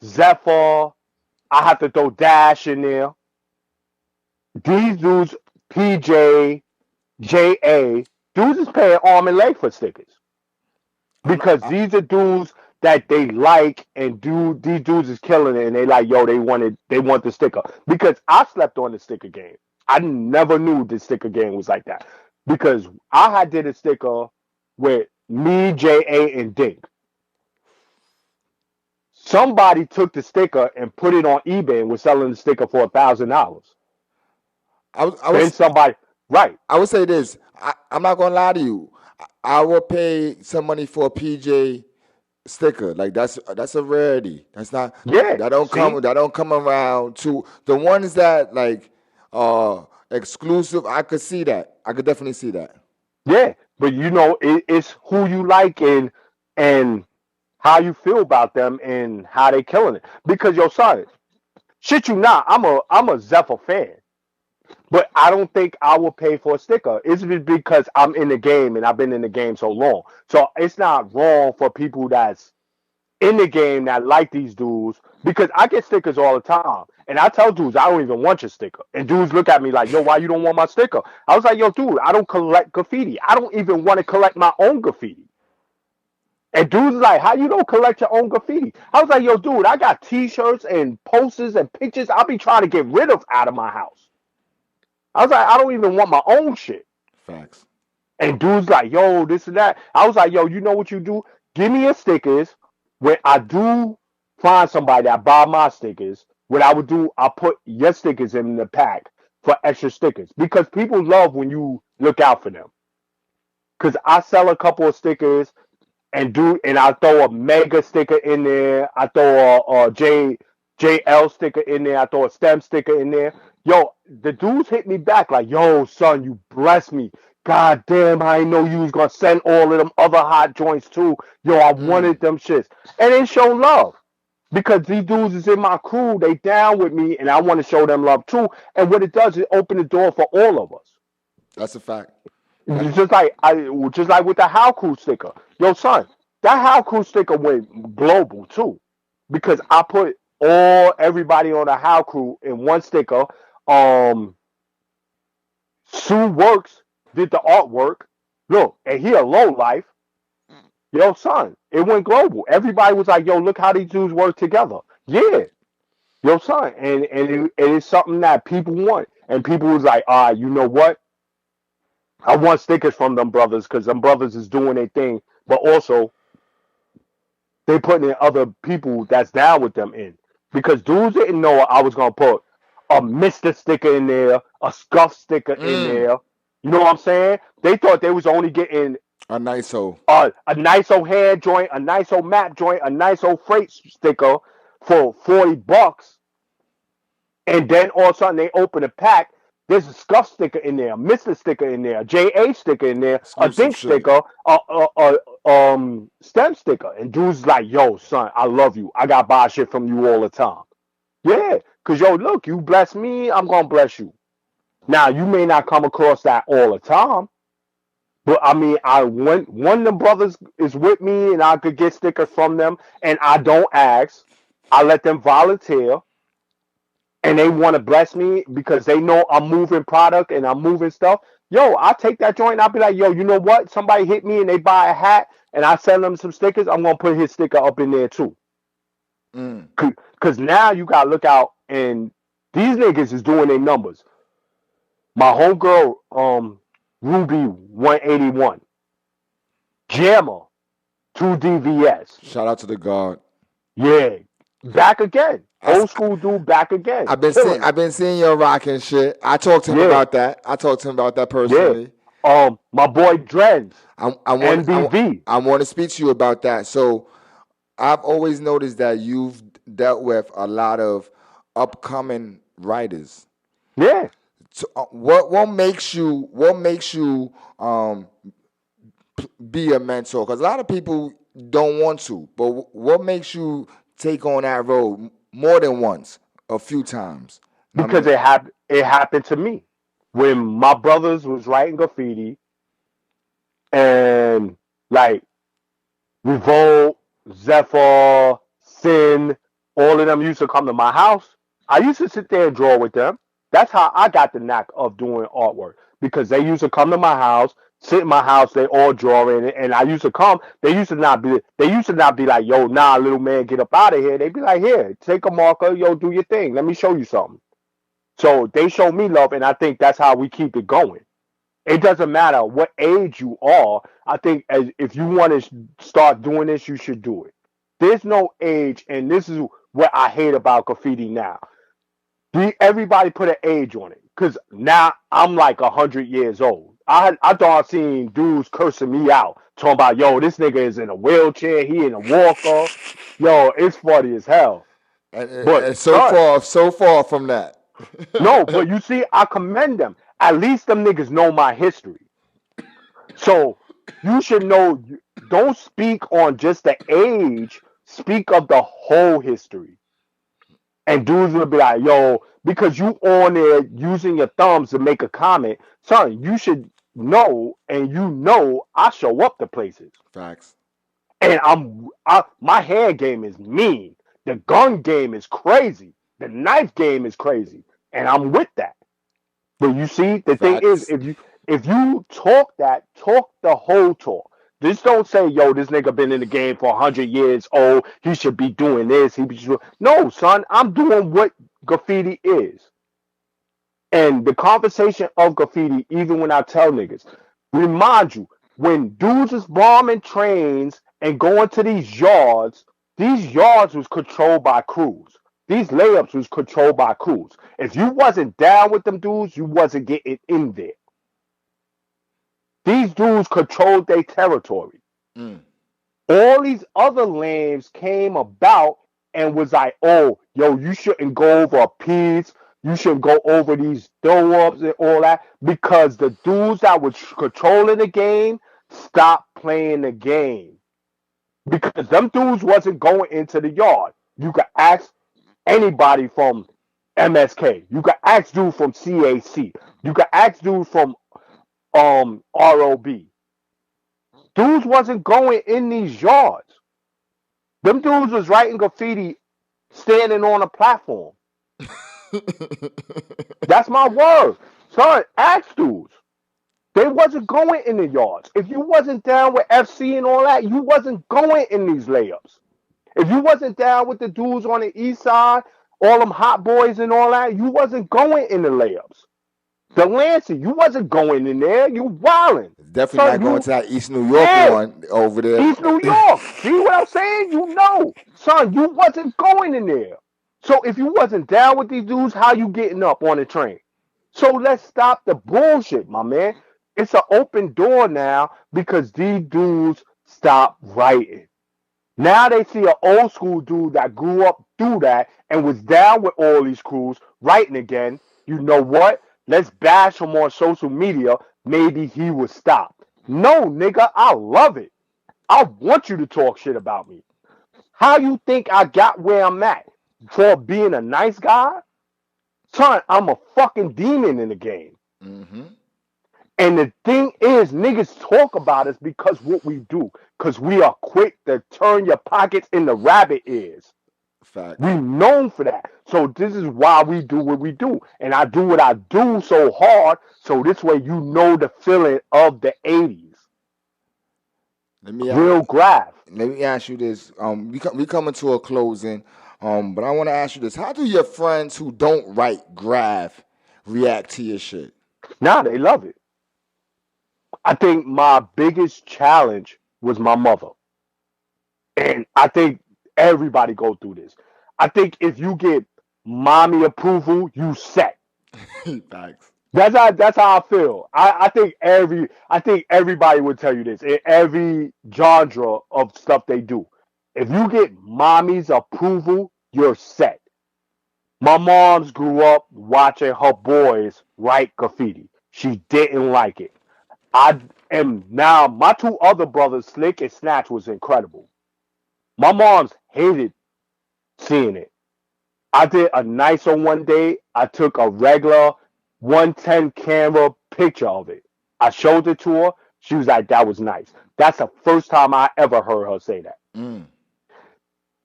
Zephyr, I have to throw Dash in there. These dudes, PJ, JA, dudes is paying arm and leg for stickers I'm not, because these are dudes that they like and these dudes is killing it and they like they want the sticker because I slept on the sticker game. I never knew the sticker game was like that because I had did a sticker with me, JA, and Dink. Somebody took the sticker and put it on eBay and was selling the sticker for $1,000. I was, I Then was, somebody, right? I would say this. I'm not gonna lie to you. I will pay some money for a PJ sticker. Like that's a rarity. That's not Yeah. See, that don't come around to the ones that like exclusive. I could see that. I could definitely see that. yeah, but it's who you like and how you feel about them and how they killing it. Because yo, son, shit you not, I'm a Zephyr fan, but I don't think I will pay for a sticker. It's just because I'm in the game and I've been in the game so long. So it's not wrong for people that's in the game that like these dudes because I get stickers all the time. And I tell dudes, I don't even want your sticker. And dudes look at me like, yo, why you don't want my sticker? I was like, yo, dude, I don't collect graffiti. I don't even want to collect my own graffiti. And dudes like, how you don't collect your own graffiti? I was like, yo, dude, I got t-shirts and posters and pictures I'll be trying to get rid of out of my house. I was like, I don't even want my own shit. Facts. And dudes like, yo, this and that. I was like, yo, you know what you do? Give me your stickers. When I do find somebody that buy my stickers, what I would do, I put your stickers in the pack for extra stickers because people love when you look out for them. Because I sell a couple of stickers and I throw a mega sticker in there. I throw a JL sticker in there. I throw a stem sticker in there. Yo, the dudes hit me back like, yo, son, you bless me. God damn, I didn't know you was gonna send all of them other hot joints too. Yo, I wanted them shits. And they show love. Because these dudes is in my crew, they down with me, and I want to show them love too. And what it does is open the door for all of us. That's a fact. It's just like with the How Crew sticker. Yo, son, that How Crew sticker went global too, because I put everybody on the How Crew in one sticker. Um, Sue Works did the artwork. Look, and he a low life. Yo, son, it went global. Everybody was like, yo, look how these dudes work together. Yeah, yo, son, it is something that people want, and people was like, you know what? I want stickers from them brothers because them brothers is doing their thing, but also they putting in other people that's down with them in. Because dudes didn't know I was gonna put a Mister sticker in there, a Scuff sticker in there. You know what I'm saying? They thought they was only getting A nice o. a nice old hand joint, a nice old map joint, a nice old freight sticker for $40, and then all of a sudden they open a pack. There's a Scuff sticker in there, a Mister sticker in there, a JA sticker in there, a Exclusive Dink shit. sticker, Stem sticker. And dude's like, yo, son, I love you. I got buy shit from you all the time. Yeah, because yo, look, you bless me, I'm going to bless you. Now, you may not come across that all the time, but I mean, I went, one of the brothers is with me and I could get stickers from them and I don't ask. I let them volunteer and they want to bless me because they know I'm moving product and I'm moving stuff. Yo, I'll take that joint and I'll be like, yo, you know what? Somebody hit me and they buy a hat and I send them some stickers. I'm going to put his sticker up in there too. Because now you got to look out and these niggas is doing their numbers. My homegirl, Ruby 181, Jammer 2DVS. Shout out to the God. Yeah, back again. I, Old school dude back again. Killing I've it. been seeing your rocking shit. I talked to him Yeah, about that. I talked to him about that yeah. personally. My boy Drenz, I want NBV. I want to speak to you about that. So I've always noticed that you've dealt with a lot of upcoming writers. Yeah, So, what makes you be a mentor? Because a lot of people don't want to, but what makes you take on that road more than once, a few times. I because mean, it happened to me when my brothers was writing graffiti and like Revolt, Zephyr, Sin, all of them used to come to my house. I used to sit there and draw with them. That's how I got the knack of doing artwork because they used to come to my house, sit in my house, they all drawing it, and I used to come. They used to not be like, yo, nah, little man, get up out of here. They'd be like, here, take a marker, yo, do your thing. Let me show you something. So they show me love, and I think that's how we keep it going. It doesn't matter what age you are. I think if you want to start doing this, you should do it. There's no age, and this is what I hate about graffiti now. Everybody put an age on it, because now I'm like 100 years old. I thought I seen dudes cursing me out, talking about, yo, this nigga is in a wheelchair, he in a walker. Yo, it's funny as hell. But and son, so far from that. no, but you see, I commend them. At least them niggas know my history. So you should know, don't speak on just the age, speak of the whole history. And dudes will be like, yo, because you on there using your thumbs to make a comment, son, you should know, and you know I show up to places. Facts. And my hand game is mean. The gun game is crazy. The knife game is crazy. And I'm with that. But you see, the thing is, Facts. if you talk the whole talk. Just don't say, yo, this nigga been in the game for 100 years. Oh, he should be doing this. No, son, I'm doing what graffiti is. And the conversation of graffiti, even when I tell niggas, remind you, when dudes is bombing trains and going to these yards was controlled by crews. These layups was controlled by crews. If you wasn't down with them dudes, you wasn't getting in there. These dudes controlled their territory. Mm. All these other lanes came about and was like, oh, yo, you shouldn't go over a piece. You shouldn't go over these throw ups and all that because the dudes that was controlling the game stopped playing the game because them dudes wasn't going into the yard. You could ask anybody from MSK. You could ask dude from CAC. You could ask dude from ROB. Dudes wasn't going in these yards. Them dudes was writing graffiti standing on a platform. That's my word. Son, ask dudes. They wasn't going in the yards. If you wasn't down with FC and all that, you wasn't going in these layups. If you wasn't down with the dudes on the east side, all them hot boys and all that, you wasn't going in the layups. The Lancey, you wasn't going in there. You wildin'. Definitely not Son, going you, to that East New York yeah, one over there. East New York. See what I'm saying? You know. Son, you wasn't going in there. So if you wasn't down with these dudes, how you getting up on the train? So let's stop the bullshit, my man. It's an open door now because these dudes stop writing. Now they see an old school dude that grew up through that and was down with all these crews writing again. You know what? Let's bash him on social media. Maybe he will stop. No, nigga, I love it. I want you to talk shit about me. How you think I got where I'm at? For being a nice guy? Son, I'm a fucking demon in the game. Mm-hmm. And the thing is, niggas talk about us because what we do. Because we are quick to turn your pockets into rabbit ears. We Facts. known for that. So this is why we do what we do. And I do what I do so hard. So this way you know the feeling of the 80s. Let me Real graph. let me ask you this. We coming to a closing. But I want to ask you this: how do your friends who don't write graph react to your shit? Now they love it. I think my biggest challenge was my mother. And I think everybody go through this. I think if you get mommy approval, you set. Facts. That's how I feel. I think everybody would tell you this in every genre of stuff they do. If you get mommy's approval, you're set. My mom's grew up watching her boys write graffiti. She didn't like it. I am now my two other brothers, Slick and Snatch, was incredible. My mom's hated. seeing it. I did a nice on one day. I took a regular 110 camera picture of it. I showed it to her. She was like, that was nice. That's the first time I ever heard her say that. Mm.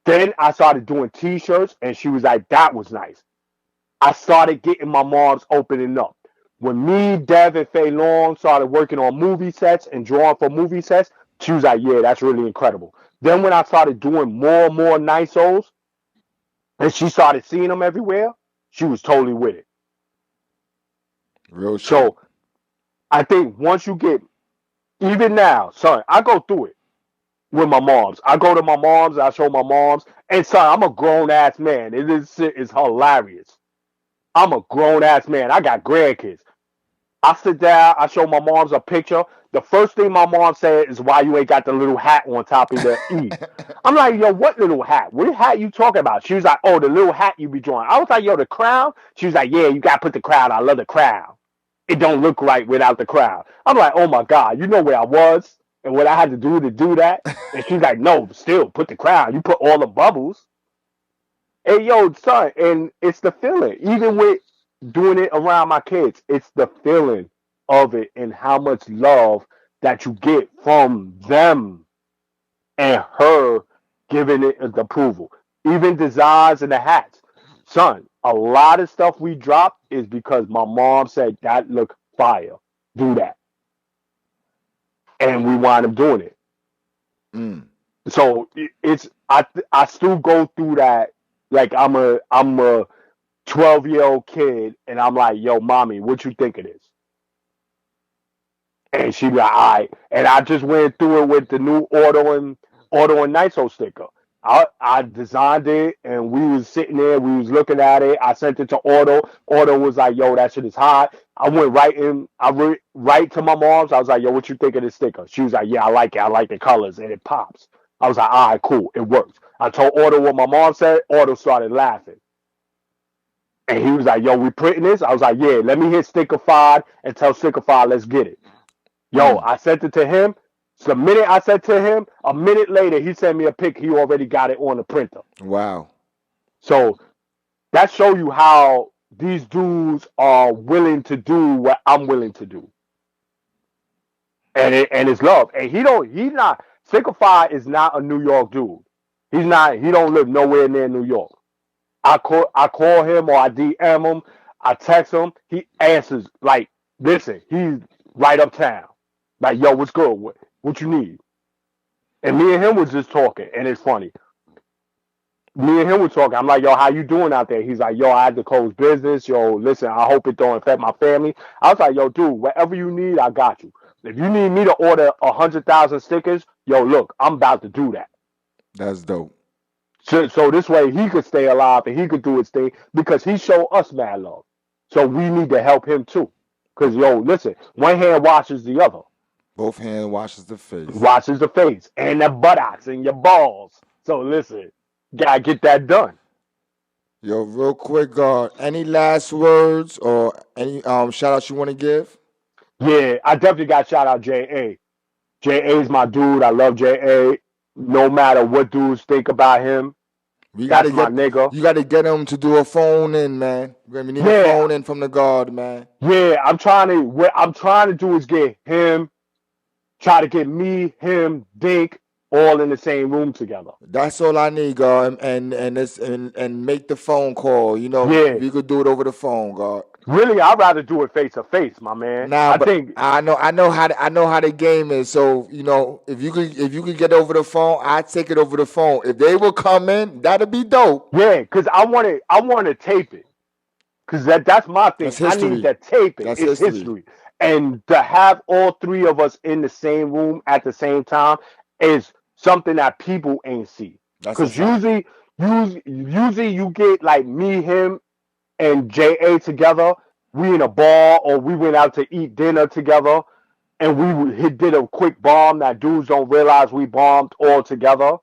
Then I started doing t-shirts and she was like, that was nice. I started getting my mom's opening up. When me, Dev, and Faye Long started working on movie sets and drawing for movie sets, she was like, yeah, that's really incredible. Then when I started doing more and more NISOs and she started seeing them everywhere, she was totally with it. Real shit. So I think once you get, even now, son, I go through it with my moms. I go to my moms, I show my moms, and son, I'm a grown ass man. This shit is hilarious. I'm a grown ass man. I got grandkids. I sit down, I show my moms a picture. The first thing my mom said is, why you ain't got the little hat on top of the E? I'm like, yo, what little hat? What hat you talking about? She was like, oh, the little hat you be drawing. I was like, yo, the crown? She was like, yeah, you got to put the crown. I love the crown. It don't look right without the crown. I'm like, oh my God, you know where I was and what I had to do that? And she's like, no, still put the crown. You put all the bubbles. Hey, yo, son, and it's the feeling. Even with doing it around my kids, it's the feeling of it and how much love that you get from them and her giving it the approval. Even designs and the hats. Son, a lot of stuff we dropped is because my mom said that look fire. Do that. And we wind up doing it. Mm. So it's I still go through that like I'm a 12-year-old kid and I'm like, yo, mommy, what you think of this? And she be like, all right. And I just went through it with the new Auto and Niso sticker. I designed it and we was sitting there, we was looking at it. I sent it to Auto. Auto was like, yo, that shit is hot. I went right to my mom's. I was like, yo, what you think of this sticker? She was like, yeah, I like it. I like the colors and it pops. I was like, all right, cool. It works. I told Auto what my mom said. Auto started laughing. And he was like, yo, we printing this? I was like, yeah, let me hit sticker 5 and tell sticker 5, let's get it. Yo, Mm. I sent it to him. So the minute I said to him, a minute later, he sent me a pic. He already got it on the printer. Wow. So that show you how these dudes are willing to do what I'm willing to do. And it's love. And he's not, Sickify is not a New York dude. He don't live nowhere near New York. I call him or I DM him, I text him, he answers like, listen, he's right uptown. Like, yo, what's good? What you need? And me and him was just talking, and it's funny. Me and him were talking. I'm like, yo, how you doing out there? He's like, yo, I had to close business. Yo, listen, I hope it don't affect my family. I was like, yo, dude, whatever you need, I got you. If you need me to order 100,000 stickers, yo, look, I'm about to do that. That's dope. So this way he could stay alive and he could do his thing because he showed us mad love. So we need to help him too. Because, yo, listen, one hand washes the other. Both hand washes the face. Washes the face and the buttocks and your balls. So listen, gotta get that done. Yo, real quick, any last words or any shout outs you want to give? Yeah, I definitely got shout out J.A. J.A. is my dude. I love J.A. No matter what dudes think about him, We gotta that's my get nigga. you gotta get him to do a phone in, man. We need a Yeah, phone in from the guard, man. yeah. What I'm trying to do is get him, try to get me, him, Dink, all in the same room together. That's all I need, God, and make the phone call. You know, Yeah, we could do it over the phone, God. really, I'd rather do it face to face, my man. Nah, I but think, I know how the game is. So you know, if you could get over the phone, I take it over the phone. If they will come in, that'd be dope. yeah, because I want to tape it. Because that's my thing. That's I need history. to tape it. That's It's history. history. And to have all three of us in the same room at the same time is something that people ain't see. That's a Because fact. usually you get like me, him, and JA together. We in a bar or we went out to eat dinner together and did a quick bomb that dudes don't realize we bombed all together.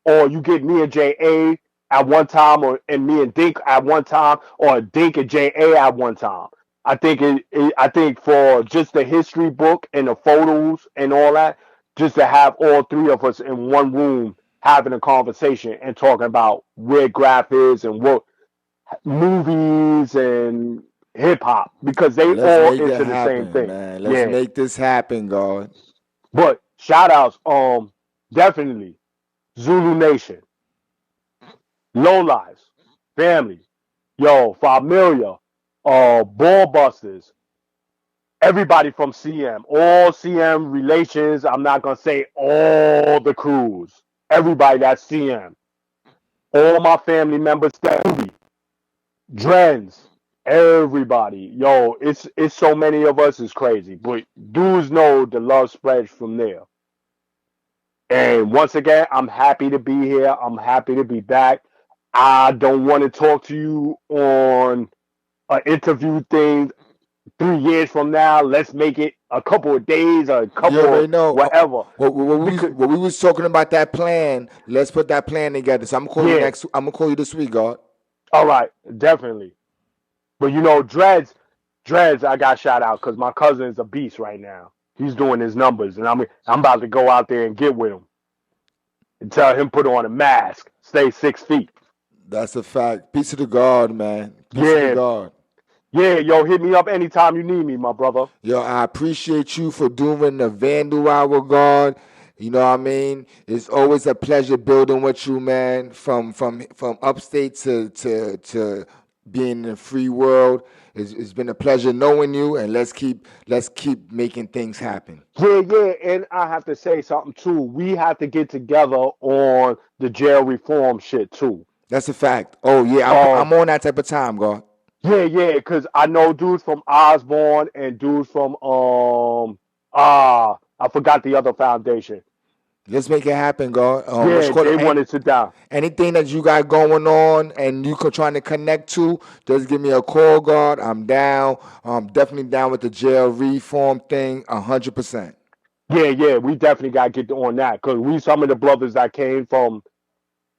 Or you get me and JA at one time, or and me and Dink at one time, or Dink and JA at one time. I think for just the history book and the photos and all that, just to have all three of us in one room having a conversation and talking about where GRAFF is and what movies and hip hop because they Let's all make it into the same happen, thing. man. Let's Yeah. make this happen, God. But shout outs, definitely Zulu Nation, Low Lives, Family, yo, Familia, Ball Busters, everybody from CM, all CM relations. I'm not gonna say all the crews. Everybody that's CM, all my family members, that Drens, everybody. Yo, it's so many of us, it's crazy. But dudes know the love spreads from there. And once again, I'm happy to be here. I'm happy to be back. I don't want to talk to you on an interview thing 3 years from now. Let's make it a couple of days, a You couple of already know. whatever. Because What we was talking about that plan. Let's put that plan together. So I'm gonna call you yeah, next. I'm gonna call you this week, God. all right, definitely. But Dreads, I got shout out because my cousin is a beast right now. He's doing his numbers, and I'm about to go out there and get with him and tell him put on a mask, stay 6 feet. That's a fact. Peace to the God, man. Peace to the Yeah, God. yeah, yo, hit me up anytime you need me, my brother. Yo, I appreciate you for doing the Vandal Hour, God. You know what I mean? It's always a pleasure building with you, man. From upstate to being in the free world. It's been a pleasure knowing you, and let's keep making things happen. Yeah, yeah, and I have to say something too. We have to get together on the jail reform shit too. That's a fact. Oh yeah, Um, I'm on that type of time, God. yeah, yeah, because I know dudes from Osborne and dudes from I forgot the other foundation. Let's make it happen, God. Let's Yeah, call it they want to sit down. anything that you got going on and you could trying to connect to. Just give me a call, God. I'm down. I'm definitely down with the jail reform thing, 100%. Yeah, yeah, we definitely got to get on that because we some of the brothers that came from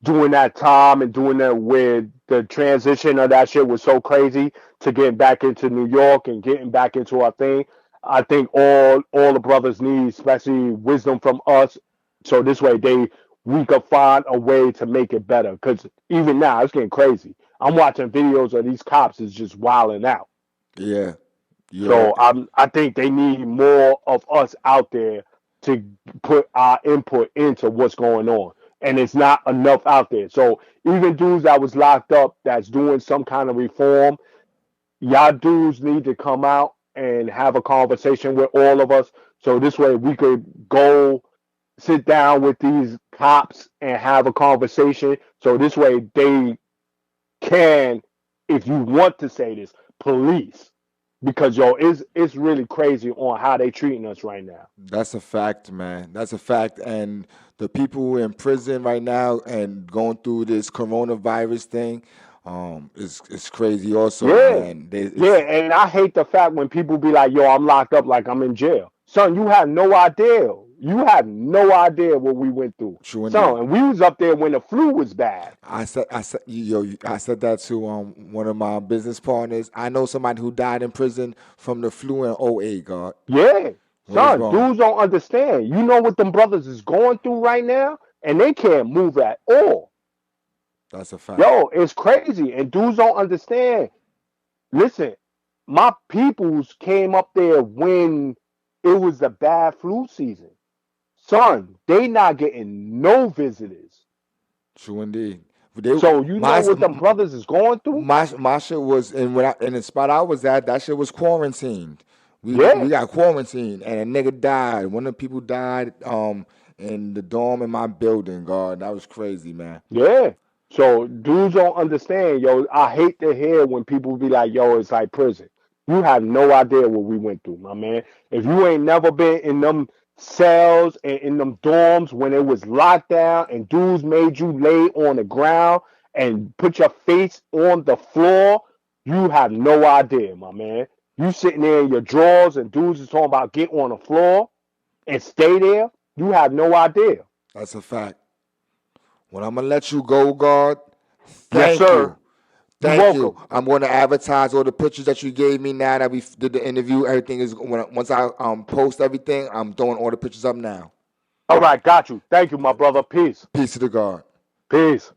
doing that time and doing that where the transition of that shit was so crazy to getting back into New York and getting back into our thing. I think all the brothers need, especially wisdom from us, so this way we could find a way to make it better. Because even now it's getting crazy. I'm watching videos of these cops is just wilding out. Yeah, So yeah, I think they need more of us out there to put our input into what's going on. And it's not enough out there. So even dudes that was locked up that's doing some kind of reform, y'all dudes need to come out and have a conversation with all of us. So this way we could go sit down with these cops and have a conversation. So this way they can, if you want to say this, police. Because yo, it's really crazy on how they treating us right now. that's a fact, man. That's a fact. And the people in prison right now and going through this coronavirus thing, it's crazy. Also, Yeah. man, Yeah, it's and I hate the fact when people be like, yo, I'm locked up like I'm in jail. Son, you have no idea. You have no idea what we went through. true Son, indeed. and we was up there when the flu was bad. I said that to one of my business partners. I know somebody who died in prison from the flu in '08. God, Yeah. where's Son, wrong? dudes don't understand. You know what them brothers is going through right now? And they can't move at all. That's a fact. Yo, it's crazy. And dudes don't understand. Listen, my peoples came up there when it was the bad flu season. Son, they not getting no visitors. True indeed. They So you know my what them brothers is going through? my shit was in the spot I was at. That shit was quarantined. We Yeah, got quarantined, and a nigga died. One of the people died in the dorm in my building. God, that was crazy, man. yeah. So dudes don't understand, yo. I hate to hear when people be like, yo, it's like prison. You have no idea what we went through, my man. If you ain't never been in them cells and in them dorms when it was locked down and dudes made you lay on the ground and put your face on the floor, you have no idea, my man. You sitting there in your drawers and dudes is talking about get on the floor and stay there. You have no idea. That's a fact. When I'm gonna let you go, God, Yes, thank sir. you. You Thank you. welcome. I'm going to advertise all the pictures that you gave me now that we did the interview. Everything is once I post everything, I'm throwing all the pictures up now. All right, got you. Thank you, my brother. Peace. Peace to the God. Peace.